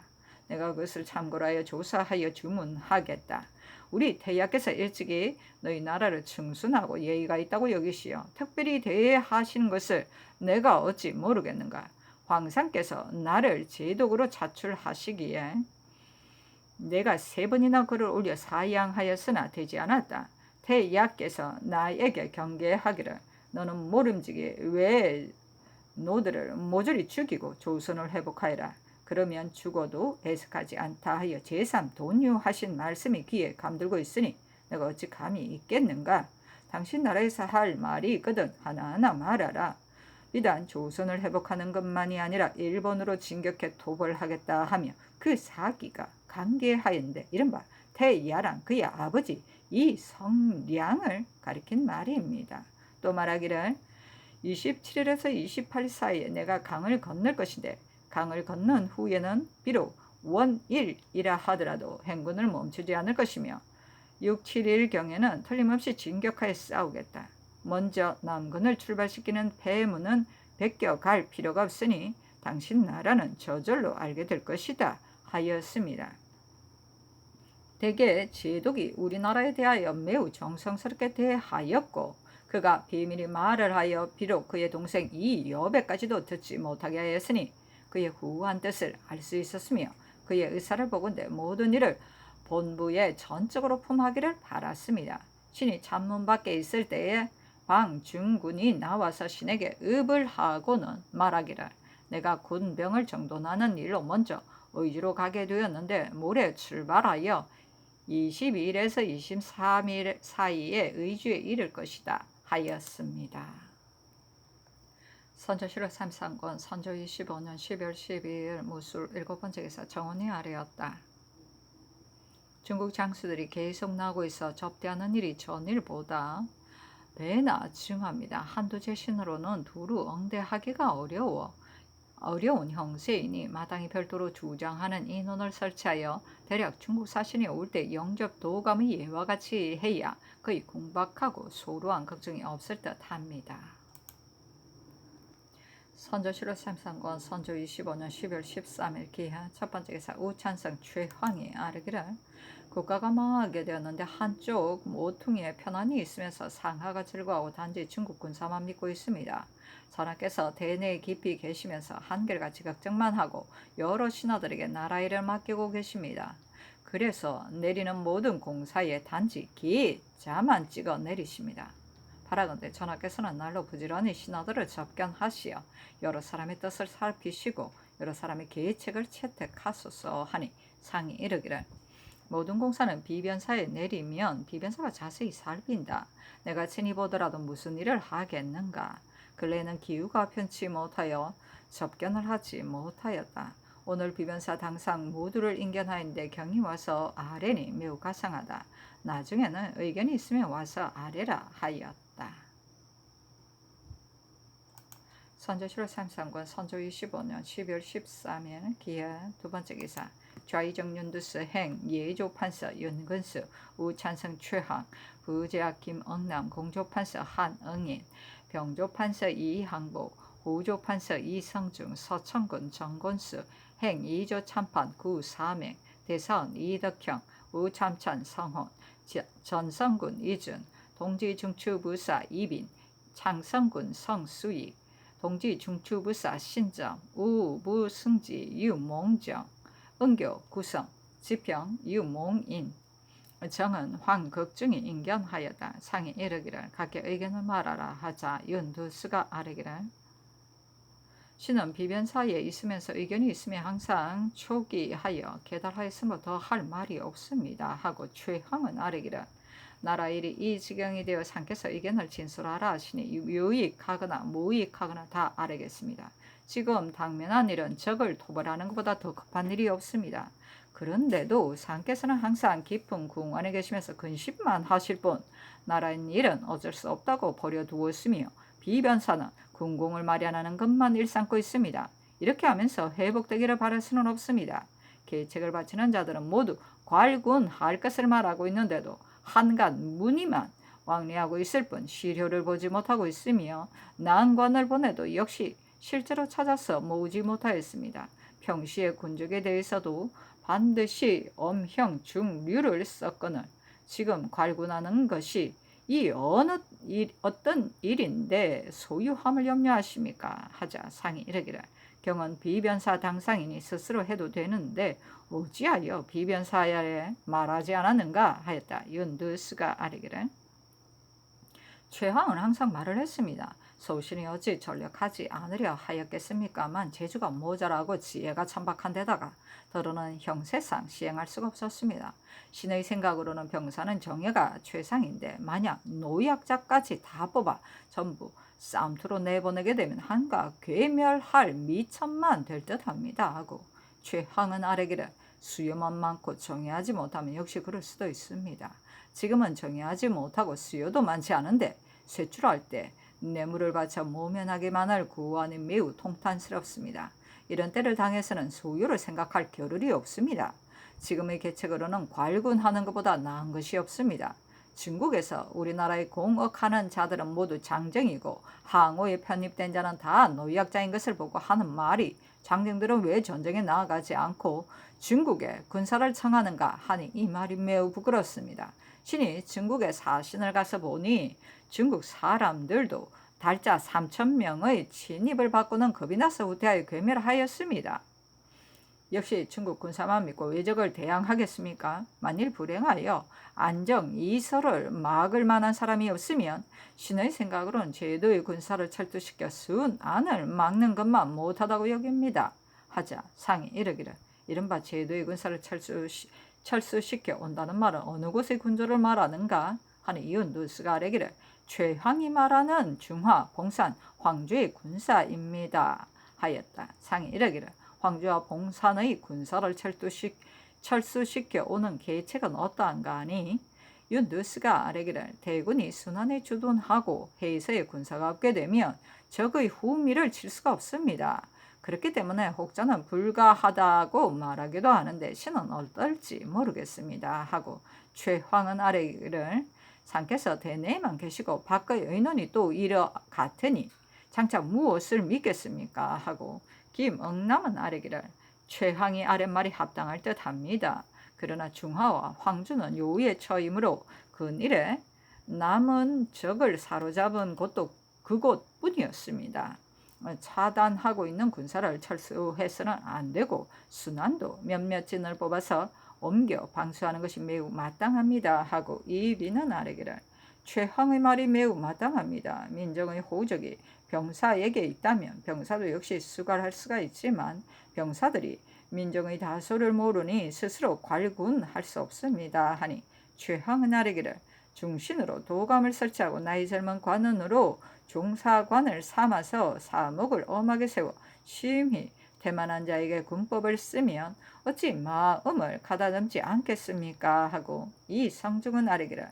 내가 그것을 참고로 하여 조사하여 주문하겠다. 우리 태야께서 일찍이 너희 나라를 충순하고 예의가 있다고 여기시어 특별히 대하시는 것을 내가 어찌 모르겠는가. 황상께서 나를 제독으로 차출하시기에 내가 3번이나 글을 올려 사양하였으나 되지 않았다. 태야께서 나에게 경계하기를 너는 모름지기 왜 노들을 모조리 죽이고 조선을 회복하여라. 그러면 죽어도 애석하지 않다 하여 제3 돈유하신 말씀이 귀에 감들고 있으니 내가 어찌 감이 있겠는가. 당신 나라에서 할 말이 있거든 하나하나 말하라. 비단 조선을 회복하는 것만이 아니라 일본으로 진격해 토벌하겠다 하며 그 사기가 강계하였는데 이른바 태야랑 그의 아버지 이성량을 가리킨 말입니다. 또 말하기를 27일에서 28일 사이에 내가 강을 건널 것인데 강을 건넌 후에는 비록 원일이라 하더라도 행군을 멈추지 않을 것이며 6, 7일경에는 틀림없이 진격하여 싸우겠다. 먼저 남군을 출발시키는 폐해문은 베껴갈 필요가 없으니 당신 나라는 저절로 알게 될 것이다 하였습니다. 대개 제독이 우리나라에 대하여 매우 정성스럽게 대하였고 그가 비밀히 말을 하여 비록 그의 동생 이여배까지도 듣지 못하게 하였으니 그의 후한 뜻을 알 수 있었으며 그의 의사를 보건대 모든 일을 본부에 전적으로 품하기를 바랐습니다. 신이 참문 밖에 있을 때에 방중군이 나와서 신에게 읍을 하고는 말하기를 내가 군병을 정돈하는 일로 먼저 의주로 가게 되었는데 모레 출발하여 22일에서 23일 사이에 의주에 이를 것이다 하였습니다. 선조실록 33권 선조 25년 12월 12일 무술 7번째 기사 정원이 아래였다. 중국 장수들이 계속 나오고 있어 접대하는 일이 전일보다 배나 증합니다. 한두 제신으로는 두루 응대하기가 어려운 형세이니 마땅히 별도로 주장하는 인원을 설치하여 대략 중국 사신이 올 때 영접 도감의 예와 같이 해야 거의 궁박하고 소로한 걱정이 없을 듯합니다. 선조실록 33권 선조 25년 12월 13일 기하 첫 번째 기사 우찬성 최황이 아르기를 국가가 망하게 되었는데 한쪽 모퉁이에 편안히 있으면서 상하가 즐거워하고 단지 중국 군사만 믿고 있습니다. 전하께서 대내에 깊이 계시면서 한결같이 걱정만 하고 여러 신하들에게 나라 일을 맡기고 계십니다. 그래서 내리는 모든 공사에 단지 기자만 찍어 내리십니다. 바라건대 전하께서는 날로 부지런히 신하들을 접견하시어 여러 사람의 뜻을 살피시고 여러 사람의 계책을 채택하소서 하니 상이 이르기를 모든 공사는 비변사에 내리면 비변사가 자세히 살핀다. 내가 친히 보더라도 무슨 일을 하겠는가. 근래에는 기후가 편치 못하여 접견을 하지 못하였다. 오늘 비변사 당상 모두를 인견하였는데 경이 와서 아뢰니 매우 가상하다. 나중에는 의견이 있으면 와서 아뢰라 하였다. 선조실록 33권 선조 25년 12월 13일 기해 두 번째 기사 좌이정윤두스 행 예조판서 윤근수 우찬성 최항 부제학 김응남 공조판서 한응인 병조판서 이항복 호조판서 이성중 서천군 정곤수 행 이조 참판 구사맹 대사원 이덕형 우참천 성혼 전성군 이준 동지중추부사 이빈 창성군 성수익 동지중추부사 신정 우부승지 유몽정 은교 구성 지평 유몽인 정은 황극중이 인견하였다. 상이 이르기를 각기 의견을 말하라 하자 윤두수가 아뢰기를 신은 비변사에 있으면서 의견이 있으면 항상 초기하여 계달하였으므로 더 할 말이 없습니다 하고 최황은 아뢰기를 나라 일이 이 지경이 되어 상께서 의견을 진술하라 하시니 유익하거나 무익하거나 다 아뢰겠습니다. 지금 당면한 일은 적을 토벌하는 것보다 더 급한 일이 없습니다. 그런데도 상께서는 항상 깊은 궁안에 계시면서 근심만 하실 뿐 나라의 일은 어쩔 수 없다고 버려두었으며 비변사는 군공을 마련하는 것만 일삼고 있습니다. 이렇게 하면서 회복되기를 바랄 수는 없습니다. 계책을 바치는 자들은 모두 괄군할 것을 말하고 있는데도 한간 문의만 왕래하고 있을 뿐 실효를 보지 못하고 있으며 난관을 보내도 역시 실제로 찾아서 모으지 못하였습니다. 평시의 군적에 대해서도 반드시 엄형 중류를 썼거늘 지금 괄군하는 것이 이 어떤 일인데 소유함을 염려하십니까? 하자 상이 이르기를 경은 비변사 당상이니 스스로 해도 되는데 어찌하여 비변사에 말하지 않았는가 하였다. 윤두스가 아뢰기를 최황은 항상 말을 했습니다. 소신이 어찌 전력하지 않으려 하였겠습니까만 재주가 모자라고 지혜가 천박한 데다가 더러는 형세상 시행할 수가 없었습니다. 신의 생각으로는 병사는 정예가 최상인데 만약 노약자까지 다 뽑아 전부 쌈투로 내보내게 되면 한가 괴멸할 미천만 될 듯합니다 하고 최황은 아뢰기를 수요만 많고 정의하지 못하면 역시 그럴 수도 있습니다. 지금은 정의하지 못하고 수요도 많지 않은데 세출할 때 뇌물을 바쳐 모면하기만을 구하니 매우 통탄스럽습니다. 이런 때를 당해서는 소유를 생각할 겨를이 없습니다. 지금의 계책으로는 괄군하는 것보다 나은 것이 없습니다. 중국에서 우리나라에 공업하는 자들은 모두 장정이고 항우에 편입된 자는 다 노약자인 것을 보고 하는 말이 장정들은 왜 전쟁에 나아가지 않고 중국에 군사를 청하는가 하니 이 말이 매우 부끄럽습니다. 신이 중국에 사신을 가서 보니 중국 사람들도 달자 3,000명의 침입을 받고는 겁이 나서 후퇴하여 괴멸하였습니다. 역시 중국 군사만 믿고 외적을 대항하겠습니까? 만일 불행하여 안정, 이설을 막을 만한 사람이 없으면 신의 생각으로는 제도의 군사를 철두시켜 순안을 막는 것만 못하다고 여깁니다. 하자 상이 이르기를 이른바 제도의 군사를 철수시켜 온다는 말은 어느 곳의 군조를 말하는가? 하는 이윤누스가 아뢰기를 최황이 말하는 중화, 봉산, 황주의 군사입니다. 하였다. 상이 이르기를 황주와 봉산의 군사를 철수시켜 오는 계책은 어떠한가 하니 윤누스가 아뢰기를 대군이 순환에 주둔하고 해서의 군사가 없게 되면 적의 후미를 칠 수가 없습니다. 그렇기 때문에 혹자는 불가하다고 말하기도 하는데 신은 어떨지 모르겠습니다. 하고 최황은 아뢰기를 상께서 대내에만 계시고 밖의 의논이 또 이러 같으니 장차 무엇을 믿겠습니까? 하고 김응남은 아뢰기를 최황이 아랫말이 합당할 듯합니다. 그러나 중화와 황주는 요위에 처이므로 근일에 남은 적을 사로잡은 곳도 그곳뿐이었습니다. 차단하고 있는 군사를 철수해서는 안 되고 순환도 몇몇 진을 뽑아서 옮겨 방수하는 것이 매우 마땅합니다. 하고 이비는 아뢰기를 최황의 말이 매우 마땅합니다. 민정의 호적이 병사에게 있다면 병사도 역시 수갈할 수가 있지만 병사들이 민정의 다소를 모르니 스스로 괄군할 수 없습니다. 하니 최황은 아뢰기를 중신으로 도감을 설치하고 나이 젊은 관원으로 종사관을 삼아서 사목을 엄하게 세워 심히 태만한 자에게 군법을 쓰면 어찌 마음을 가다듬지 않겠습니까? 하고 이 성중은 아뢰기를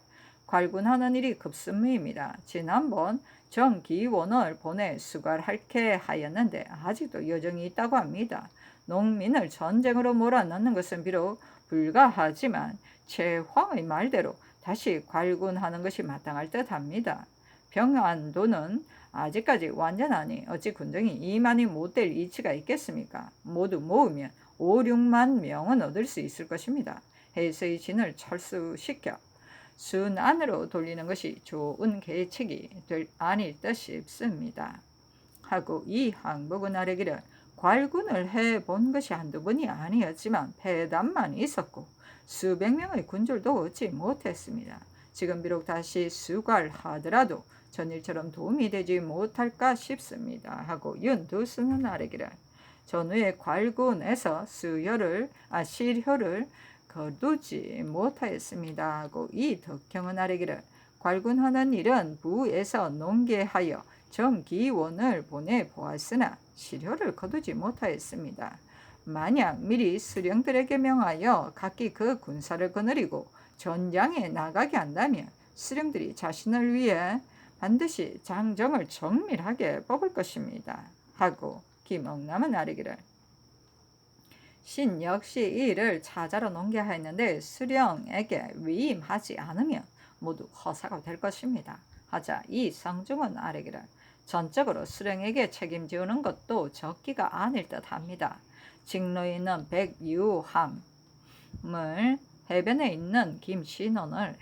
괄군하는 일이 급선무입니다. 지난번 정기원을 보내 수갈할게 하였는데 아직도 여정이 있다고 합니다. 농민을 전쟁으로 몰아넣는 것은 비록 불가하지만 최황의 말대로 다시 괄군하는 것이 마땅할 듯합니다. 병안도는 아직까지 완전하니 어찌 군정이 2만이 못 될 이치가 있겠습니까? 모두 모으면 5, 6만 명은 얻을 수 있을 것입니다. 해서의 진을 철수시켜 순안으로 돌리는 것이 좋은 계책이 아닐 듯 싶습니다. 하고 이 항복은 아뢰기를 괄군을 해본 것이 한두 번이 아니었지만 패단만 있었고 수백 명의 군졸도 얻지 못했습니다. 지금 비록 다시 수갈하더라도 전일처럼 도움이 되지 못할까 싶습니다. 하고 윤두수는 아뢰기를 전후에 괄군에서 실효를 거두지 못하였습니다. 하고 이 덕형은 아뢰기를 괄군하는 일은 부에서 농계하여 정기원을 보내보았으나 실효를 거두지 못하였습니다. 만약 미리 수령들에게 명하여 각기 그 군사를 거느리고 전장에 나가게 한다면 수령들이 자신을 위해 반드시 장정을 정밀하게 뽑을 것입니다. 하고 김응남은 아뢰기를 신 역시 이 일을 찾아러 농계하였는데 수령에게 위임하지 않으면 모두 허사가 될 것입니다. 하자 이 성중은 아뢰기를 전적으로 수령에게 책임지우는 것도 적기가 아닐 듯합니다. 직로에 있는 백유함을 해변에 있는 김신원을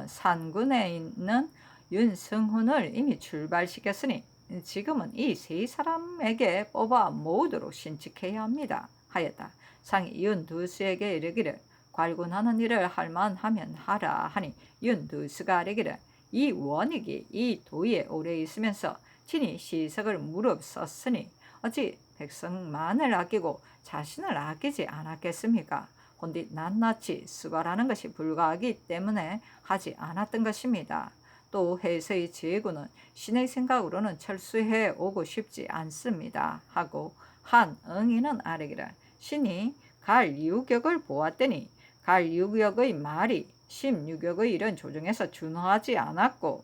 산군에 있는 윤승훈을 이미 출발시켰으니 지금은 이 세 사람에게 뽑아 모으도록 신칙해야 합니다. 하였다. 상이 윤두수에게 이르기를 괄군하는 일을 할 만하면 하라 하니 윤두수가 아뢰기를 이 원익이 이 도에 오래 있으면서 친히 시석을 무릅썼으니 어찌 백성만을 아끼고 자신을 아끼지 않았겠습니까? 혼디 낱낱이 수갈하는 것이 불가하기 때문에 하지 않았던 것입니다. 또 해서의 제군은 신의 생각으로는 철수해 오고 싶지 않습니다. 하고 한응이는 아뢰기를 신이 갈유격을 보았더니 갈유격의 말이 16역의 일은 조정에서 준하지 않았고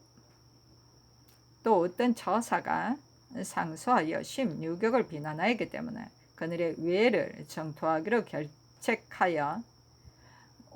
또 어떤 처사가 상소하여 심유격을 비난하였기 때문에 그늘의 외를 정토하기로 결책하여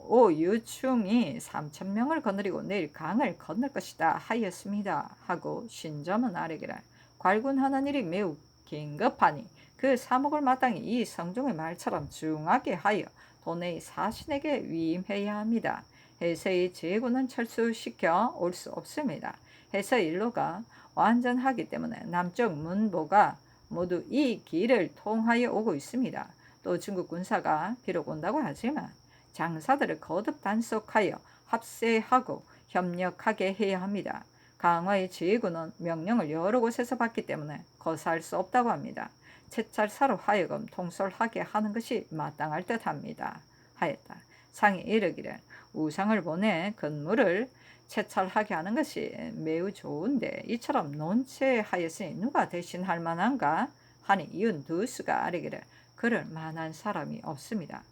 오유충이 3,000명을 거느리고 내일 강을 건널 것이다 하였습니다. 하고 신점은 아래기를 괄군하는 일이 매우 긴급하니 그 사목을 마땅히 이 성종의 말처럼 중하게 하여 도내의 사신에게 위임해야 합니다. 해서의 제군은 철수시켜 올 수 없습니다. 해서 일로가 완전하기 때문에 남쪽 문보가 모두 이 길을 통하여 오고 있습니다. 또 중국 군사가 비록 온다고 하지만 장사들을 거듭 단속하여 합세하고 협력하게 해야 합니다. 강화의 제군은 명령을 여러 곳에서 받기 때문에 거사할 수 없다고 합니다. 채찰사로 하여금 통솔하게 하는 것이 마땅할 듯합니다. 하였다. 상이 이르기를 우상을 보내 근무를 채찰하게 하는 것이 매우 좋은데 이처럼 논체하였으니 누가 대신할 만한가 하니 윤두수가 아뢰기를 그럴 만한 사람이 없습니다.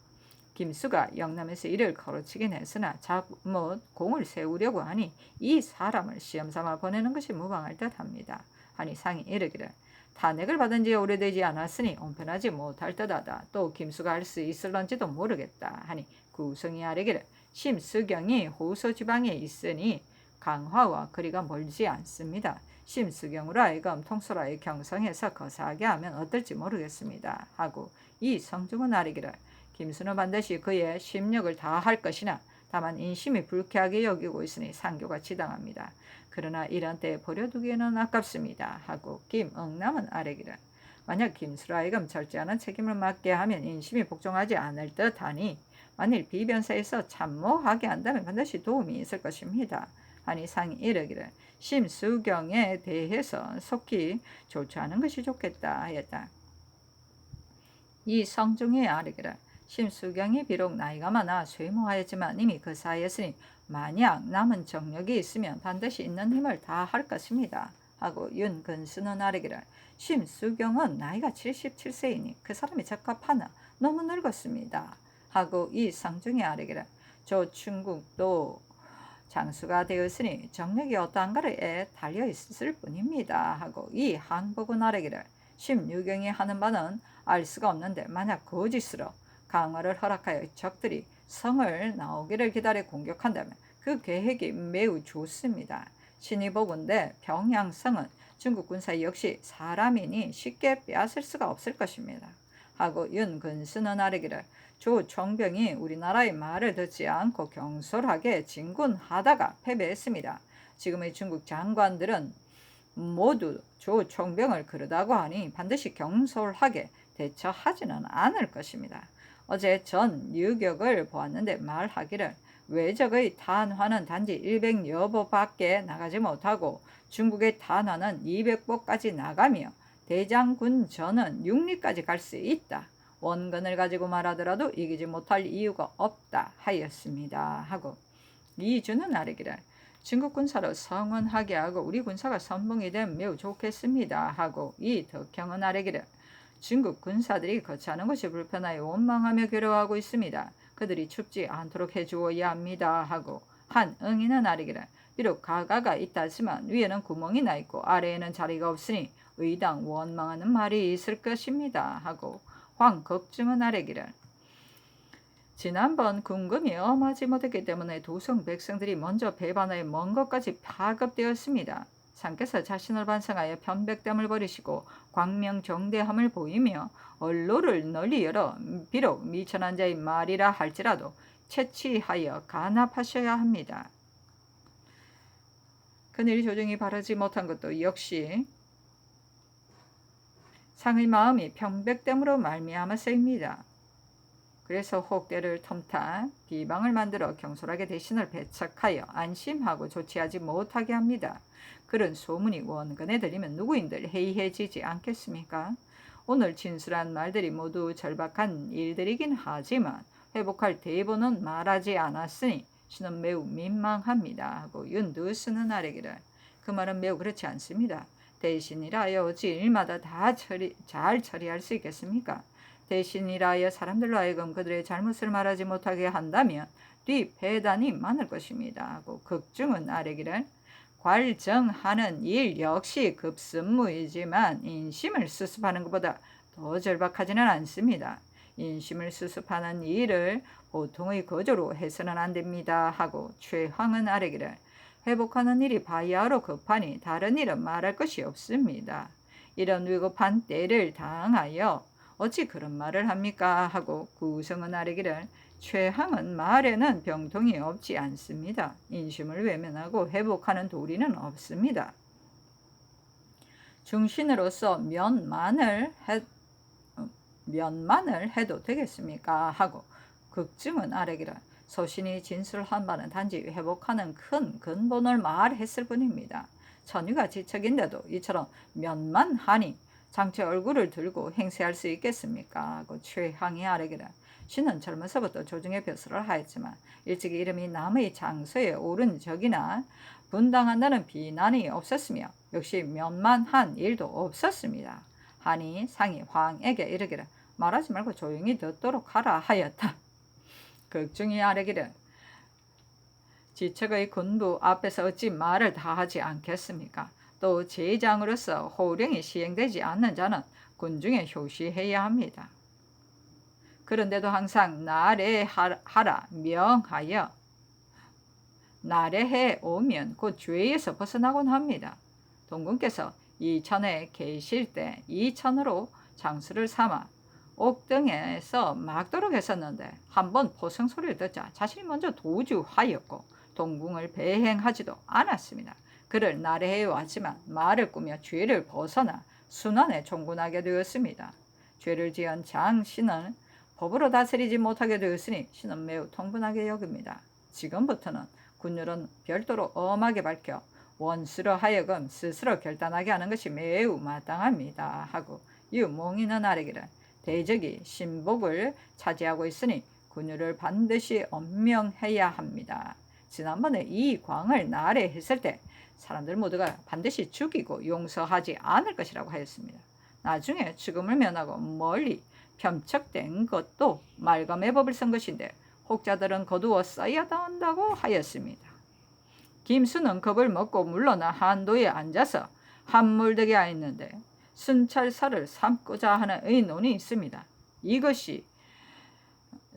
김수가 영남에서 이를 거르치긴 했으나 잘못 공을 세우려고 하니 이 사람을 시험삼아 보내는 것이 무방할 듯합니다. 하니 상이 이르기를 탄핵을 받은 지 오래되지 않았으니 온편하지 못할 듯하다. 또 김수가 할 수 있을런지도 모르겠다. 하니 구성이 아뢰기를 심수경이 호서 지방에 있으니 강화와 거리가 멀지 않습니다. 심수경으로 하여금 통솔하여 경성에서 거사하게 하면 어떨지 모르겠습니다. 하고 이 성중은 아뢰기를 김수는 반드시 그의 심력을 다할 것이나 다만 인심이 불쾌하게 여기고 있으니 상교가 지당합니다. 그러나 이런 때에 버려두기에는 아깝습니다. 하고 김응남은 아뢰기를 만약 김수로 하여금 절제하는 책임을 맡게 하면 인심이 복종하지 않을 듯하니 만일 비변사에서 참모하게 한다면 반드시 도움이 있을 것입니다. 하니 상이 이르기를 심수경에 대해서 속히 조처하는 것이 좋겠다 하였다. 이 성중에 아뢰기를 심수경이 비록 나이가 많아 쇠모하였지만 이미 그 사이였으니 만약 남은 정력이 있으면 반드시 있는 힘을 다할 것입니다. 하고 윤근수는 아뢰기를 심수경은 나이가 77세이니 그 사람이 적합하나 너무 늙었습니다. 하고 이 성중이 아뢰기를 저 충국도 장수가 되었으니 정력이 어떠한가에 달려있을 뿐입니다. 하고 이 항복은 아뢰기를 심유경이 하는 바는 알 수가 없는데 만약 거짓으로 강화를 허락하여 적들이 성을 나오기를 기다려 공격한다면 그 계획이 매우 좋습니다. 신이 보건대 평양성은 중국 군사 역시 사람이니 쉽게 빼앗을 수가 없을 것입니다. 하고 윤근수는 아뢰기를 조총병이 우리나라의 말을 듣지 않고 경솔하게 진군하다가 패배했습니다. 지금의 중국 장관들은 모두 조총병을 그러다고 하니 반드시 경솔하게 대처하지는 않을 것입니다. 어제 전 유격을 보았는데 말하기를 외적의 탄화는 단지 100여보밖에 나가지 못하고 중국의 탄화는 200보까지 나가며 대장군 전은 6리까지 갈 수 있다. 원근을 가지고 말하더라도 이기지 못할 이유가 없다 하였습니다. 하고 이주는 아뢰기를 중국 군사로 성원하게 하고 우리 군사가 선봉이 되면 매우 좋겠습니다. 하고 이 덕형은 아뢰기를 중국 군사들이 거처하는 것이 불편하여 원망하며 괴로워하고 있습니다. 그들이 춥지 않도록 해주어야 합니다. 하고 한응이는 아뢰기를 비록 가가가 있다지만 위에는 구멍이 나 있고 아래에는 자리가 없으니 의당 원망하는 말이 있을 것입니다. 하고 황걱증은 아뢰기를 지난번 궁금이 엄하지 못했기 때문에 도성 백성들이 먼저 배반하여 먼 것까지 파급되었습니다. 상께서 자신을 반성하여 편백됨을 버리시고 광명정대함을 보이며 언로를 널리 열어 비록 미천한 자의 말이라 할지라도 채취하여 간합하셔야 합니다. 그늘 조정이 바르지 못한 것도 역시 상의 마음이 편백됨으로 말미암아서입니다. 그래서 혹대를 텀타 비방을 만들어 경솔하게 대신을 배척하여 안심하고 조치하지 못하게 합니다. 그런 소문이 원근에 들리면 누구인들 해이해지지 않겠습니까? 오늘 진술한 말들이 모두 절박한 일들이긴 하지만 회복할 대본은 말하지 않았으니 신은 매우 민망합니다. 하고 윤두수는 아뢰기를 그 말은 매우 그렇지 않습니다. 대신이라여 어찌 일마다 다 잘 처리할 수 있겠습니까? 대신이라여 사람들로 하여금 그들의 잘못을 말하지 못하게 한다면 뒤배단이 많을 것입니다. 하고 극중은 아뢰기를 괄정하는 일 역시 급선무이지만 인심을 수습하는 것보다 더 절박하지는 않습니다. 인심을 수습하는 일을 보통의 거조로 해서는 안 됩니다. 하고 최황은 아뢰기를 회복하는 일이 바야흐로 급하니 다른 일은 말할 것이 없습니다. 이런 위급한 때를 당하여 어찌 그런 말을 합니까? 하고 구성은 아뢰기를 최항은 말에는 병통이 없지 않습니다. 인심을 외면하고 회복하는 도리는 없습니다. 중신으로서 면만을 해도 되겠습니까? 하고 극증은 아뢰기를 소신이 진술한 바는 단지 회복하는 큰 근본을 말했을 뿐입니다. 천위가 지척인데도 이처럼 면만 하니 장체 얼굴을 들고 행세할 수 있겠습니까? 하고 최항이 아뢰기를 신은 젊어서부터 조정의 벼슬을 하였지만 일찍 이름이 남의 장소에 오른 적이나 분당한다는 비난이 없었으며 역시 면만한 일도 없었습니다. 하니 상이 황에게 이르기를 말하지 말고 조용히 듣도록 하라 하였다. 극중이 아뢰기를 지척의 군부 앞에서 어찌 말을 다 하지 않겠습니까? 또 제장으로서 호령이 시행되지 않는 자는 군중에 효시해야 합니다. 그런데도 항상 나래하라 명하여 나래해 오면 곧 죄에서 벗어나곤 합니다. 동군께서 이천에 계실 때 이천으로 장수를 삼아 옥등에서 막도록 했었는데 한번 포성 소리를 듣자 자신이 먼저 도주하였고 동궁을 배행하지도 않았습니다. 그를 나래해 왔지만 말을 꾸며 죄를 벗어나 순환에 종군하게 되었습니다. 죄를 지은 장신을 법으로 다스리지 못하게 되었으니 신은 매우 통분하게 여깁니다. 지금부터는 군율은 별도로 엄하게 밝혀 원수로 하여금 스스로 결단하게 하는 것이 매우 마땅합니다. 하고 유몽이는 아뢰기를 대적이 신복을 차지하고 있으니 군율을 반드시 엄명해야 합니다. 지난번에 이 광을 날해했을 때 사람들 모두가 반드시 죽이고 용서하지 않을 것이라고 하였습니다. 나중에 죽음을 면하고 멀리 편척된 것도 말감의 법을 쓴 것인데 혹자들은 거두어 써야 한다고 하였습니다. 김수는 겁을 먹고 물러나 한도에 앉아서 한물되게 하였는데 순찰사를 삼고자 하는 의논이 있습니다. 이것이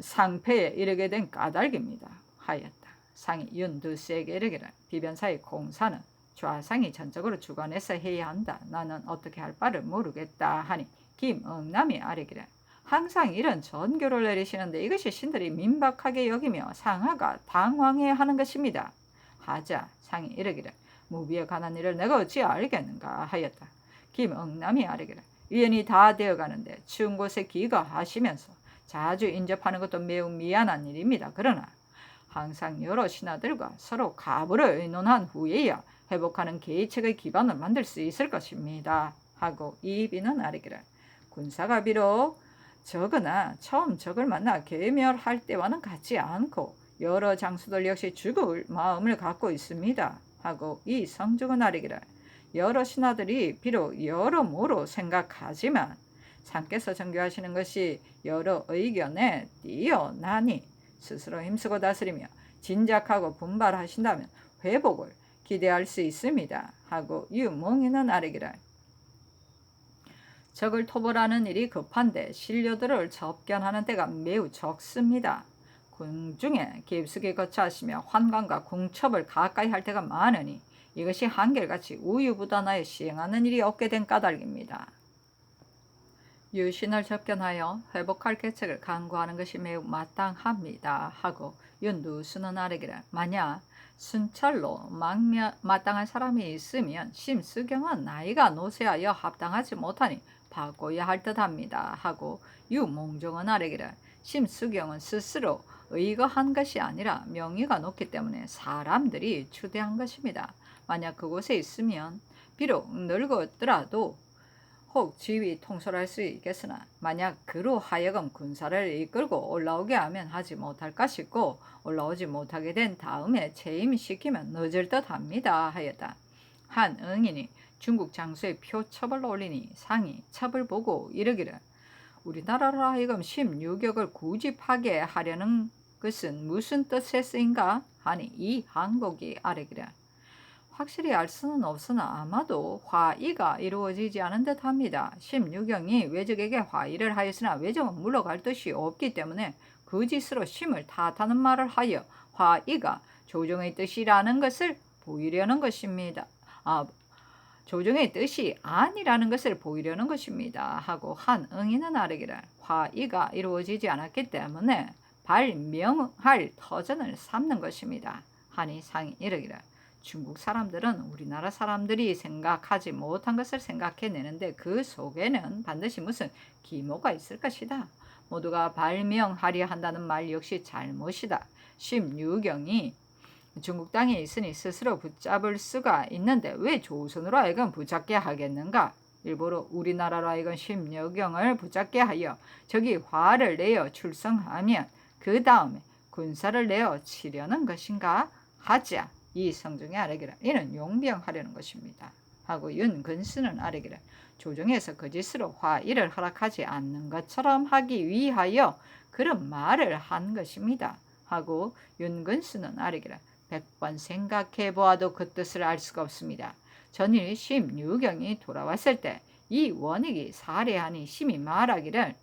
상패에 이르게 된 까닭입니다. 하였다. 상이 윤두스에게 이르기를 비변사의 공사는 좌상이 전적으로 주관해서 해야 한다. 나는 어떻게 할 바를 모르겠다 하니 김응남이 아뢰기를 항상 이런 전교를 내리시는데 이것이 신들이 민박하게 여기며 상하가 당황해 하는 것입니다. 하자 상이 이르기를 무비에 관한 일을 내가 어찌 알겠는가 하였다. 김응남이 아뢰기를 위원이 다 되어가는데 추운 곳에 귀가하시면서 자주 인접하는 것도 매우 미안한 일입니다. 그러나 항상 여러 신하들과 서로 가부를 의논한 후에야 회복하는 계책의 기반을 만들 수 있을 것입니다. 하고 이비는 아뢰기를 군사가 비록 적으나 처음 적을 만나 괴멸할 때와는 같지 않고 여러 장수들 역시 죽을 마음을 갖고 있습니다. 하고 이 성중은 아뢰기를 여러 신하들이 비록 여러모로 생각하지만 상께서 정교하시는 것이 여러 의견에 뛰어나니 스스로 힘쓰고 다스리며 진작하고 분발하신다면 회복을 기대할 수 있습니다. 하고 유몽이는 아뢰기를 적을 토벌하는 일이 급한데 신료들을 접견하는 때가 매우 적습니다. 궁중에 깊숙이 거처하시며 환관과 궁첩을 가까이 할 때가 많으니 이것이 한결같이 우유부단하여 시행하는 일이 없게 된 까닭입니다. 유신을 접견하여 회복할 계책을 강구하는 것이 매우 마땅합니다. 하고 윤두수는 아뢰기를 만약 순찰로 마땅한 사람이 있으면 심수경은 나이가 노쇠하여 합당하지 못하니 바꿔야 할 듯합니다. 하고 유몽종은 아뢰기를 심수경은 스스로 의거한 것이 아니라 명의가 높기 때문에 사람들이 추대한 것입니다. 만약 그곳에 있으면 비록 늙었더라도 혹 지휘 통솔할 수 있겠으나 만약 그로 하여금 군사를 이끌고 올라오게 하면 하지 못할 것이고 올라오지 못하게 된 다음에 체임시키면 늦을 듯합니다. 하였다. 한 응인이 중국 장수의 표첩을 올리니 상이 첩을 보고 이르기를 우리나라로 하여금 16역을 구집하게 하려는 것은 무슨 뜻의 쓰인가? 하니 이 항복이 아뢰기를 확실히 알 수는 없으나 아마도 화의가 이루어지지 않은 듯 합니다. 심유경이 외적에게 화의를 하였으나 외적은 물러갈 뜻이 없기 때문에 거짓으로 심을 탓하는 말을 하여 화의가 조정의 뜻이라는 것을 보이려는 것입니다. 조정의 뜻이 아니라는 것을 보이려는 것입니다. 하고 한 응인은 아뢰기를 화의가 이루어지지 않았기 때문에 발명할 터전을 삼는 것입니다. 하니 상이 이르기를 중국 사람들은 우리나라 사람들이 생각하지 못한 것을 생각해내는데 그 속에는 반드시 무슨 기모가 있을 것이다. 모두가 발명하려 한다는 말 역시 잘못이다. 심유경이 중국 땅에 있으니 스스로 붙잡을 수가 있는데 왜 조선으로 하여금 붙잡게 하겠는가? 일부러 우리나라로 하여금 심유경을 붙잡게 하여 저기 화를 내어 출성하면 그 다음에 군사를 내어 치려는 것인가? 하자. 이 성중에 아뢰기를 이는 용병하려는 것입니다. 하고 윤근수는 아뢰기를 조정에서 거짓으로 화의를 허락하지 않는 것처럼 하기 위하여 그런 말을 한 것입니다. 하고 윤근수는 아뢰기를 100번 생각해 보아도 그 뜻을 알 수가 없습니다. 전일 심유경이 돌아왔을 때 이 원익이 살해하니 심히 말하기를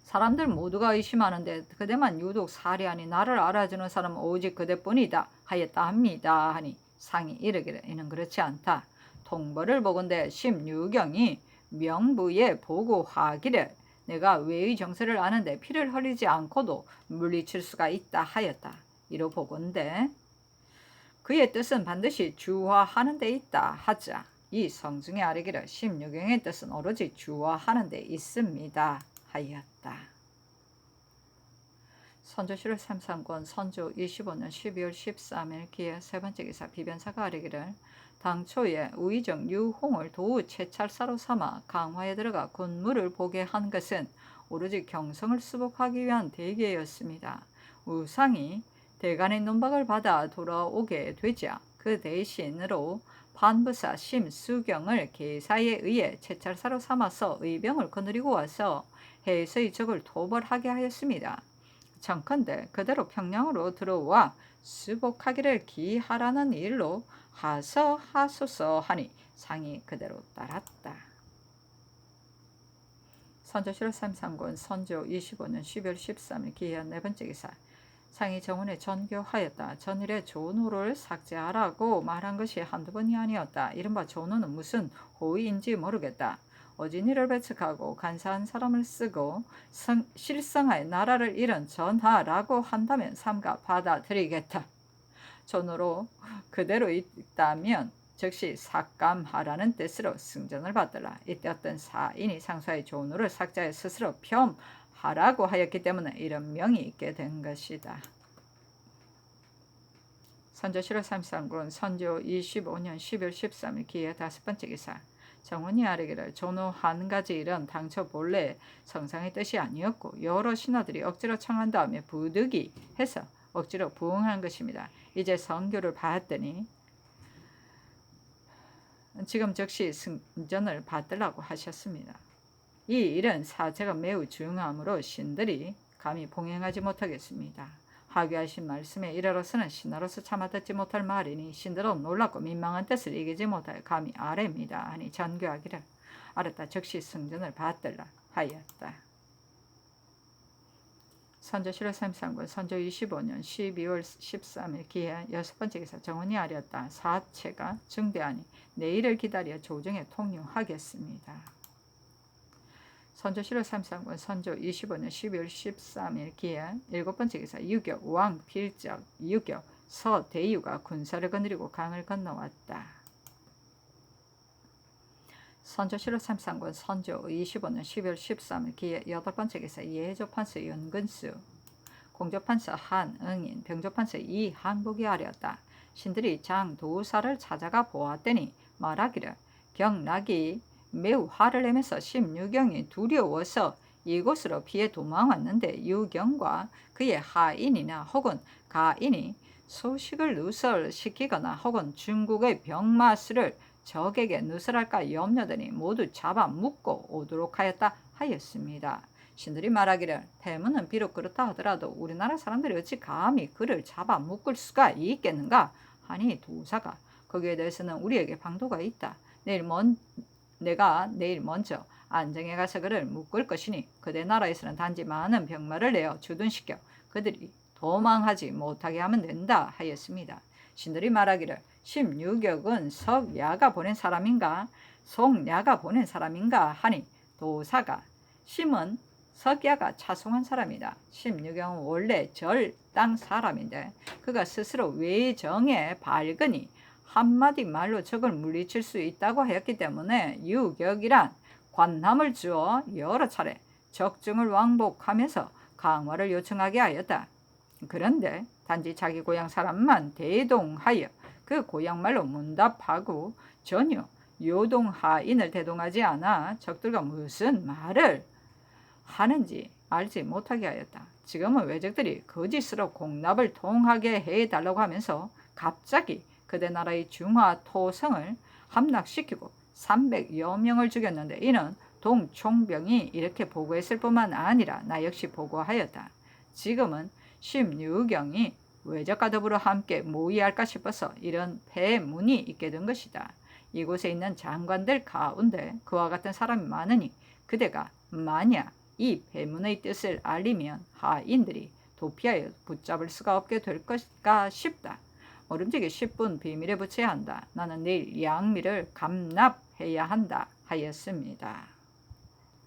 사람들 모두가 의심하는데 그대만 유독 살해하니 나를 알아주는 사람은 오직 그대뿐이다 하였다 합니다. 하니 상이 이르기를 이는 그렇지 않다. 통보를 보건대 심유경이 명부에 보고하기를 내가 외의 정세를 아는데 피를 흘리지 않고도 물리칠 수가 있다 하였다. 이로 보건대 그의 뜻은 반드시 주화하는 데 있다 하자. 이 성중에 아뢰기를 심유경의 뜻은 오로지 주화하는 데 있습니다 하였다. 선조실록 3상권 선조 25년 12월 13일 기해 세 번째 기사 비변사가 아뢰기를 당초에 우의정 유홍을 도우 채찰사로 삼아 강화에 들어가 군무를 보게 한 것은 오로지 경성을 수복하기 위한 대계였습니다. 우상이 대간의 논박을 받아 돌아오게 되자 그 대신으로 반부사 심수경을 계사에 의해 채찰사로 삼아서 의병을 거느리고 와서 해서의 적을 토벌하게 하였습니다. 청컨대 그대로 평양으로 들어와 수복하기를 기하라는 일로 하소서 하니 상이 그대로 따랐다. 선조실록 3상권 선조 25년 12월 13일 기해한 네 번째 기사 상이 정원에 전교하였다. 전일에 조노를 삭제하라고 말한 것이 한두 번이 아니었다. 이른바 조노는 무슨 호의인지 모르겠다. 어진이를 배척하고 간사한 사람을 쓰고 실성하여 나라를 잃은 전하라고 한다면 삼가 받아들이겠다. 조노로 그대로 있다면 즉시 삭감하라는 뜻으로 승전을 받들라. 이때 어떤 사인이 상소의 조노를 삭제하여 스스로 하라고 하였기 때문에 이런 명이 있게 된 것이다. 선조실록 3상권 선조 25년 12월 13일 기해 다섯 번째 기사 정원이 아뢰기를 조노 한 가지 일은 당초 본래 성상의 뜻이 아니었고 여러 신하들이 억지로 청한 다음에 부득이 해서 억지로 부응한 것입니다. 이제 성교를 받았더니 지금 즉시 승전을 받으라고 하셨습니다. 이 일은 사체가 매우 중요하므로 신들이 감히 봉행하지 못하겠습니다. 하교하신 말씀에 이래로서는 신하로서 차마 듣지 못할 말이니 신들은 놀랍고 민망한 뜻을 이기지 못하여 감히 아뢰입니다. 하니 전교하기를 알았다. 즉시 승전을 받들라 하였다. 선조실록 3상권 선조 25년 12월 13일 기해 여섯 번째 기사 정원이 아뢰었다. 사체가 중대하니 내일을 기다려 조정에 통용하겠습니다. 선조실록 3상권 선조 25년 12월 13일 기해 일곱 번째 기사 유격 왕필적 유격 서대유가 군사를 거느리고 강을 건너왔다. 선조실록 3상권 선조 25년 12월 13일 기해 여덟 번째 기사 예조판서 윤근수 공조판서 한응인 병조판서 이항복이 아뢰었다. 신들이 장도사를 찾아가 보았더니 말하기를 경락이 매우 화를 내면서 심유경이 두려워서 이곳으로 피해 도망왔는데 유경과 그의 하인이나 혹은 가인이 소식을 누설시키거나 혹은 중국의 병마수를 적에게 누설할까 염려되니 모두 잡아 묶고 오도록 하였다 하였습니다. 신들이 말하기를 태문은 비록 그렇다 하더라도 우리나라 사람들이 어찌 감히 그를 잡아 묶을 수가 있겠는가 하니 도사가 거기에 대해서는 우리에게 방도가 있다. 내가 내일 먼저 안정에 가서 그를 묶을 것이니 그대 나라에서는 단지 많은 병마를 내어 주둔시켜 그들이 도망하지 못하게 하면 된다 하였습니다. 신들이 말하기를 16역은 석야가 보낸 사람인가 송야가 보낸 사람인가 하니 도사가 심은 석야가 차송한 사람이다. 16역은 원래 절 땅 사람인데 그가 스스로 외정에 밝으니 한마디 말로 적을 물리칠 수 있다고 하였기 때문에 유격이란 관함을 주어 여러 차례 적증을 왕복하면서 강화를 요청하게 하였다. 그런데 단지 자기 고향 사람만 대동하여 그 고향말로 문답하고 전혀 요동하인을 대동하지 않아 적들과 무슨 말을 하는지 알지 못하게 하였다. 지금은 외적들이 거짓으로 공납을 통하게 해달라고 하면서 갑자기 그대 나라의 중화 토성을 함락시키고 300여 명을 죽였는데 이는 동총병이 이렇게 보고했을 뿐만 아니라 나 역시 보고하였다. 지금은 심유경이 외적과 더불어 함께 모의할까 싶어서 이런 폐문이 있게 된 것이다. 이곳에 있는 장관들 가운데 그와 같은 사람이 많으니 그대가 만약 이 폐문의 뜻을 알리면 하인들이 도피하여 붙잡을 수가 없게 될 것일까 싶다. 모름지기 10분 비밀에 붙여야 한다. 나는 내일 양미를 감납해야 한다 하였습니다.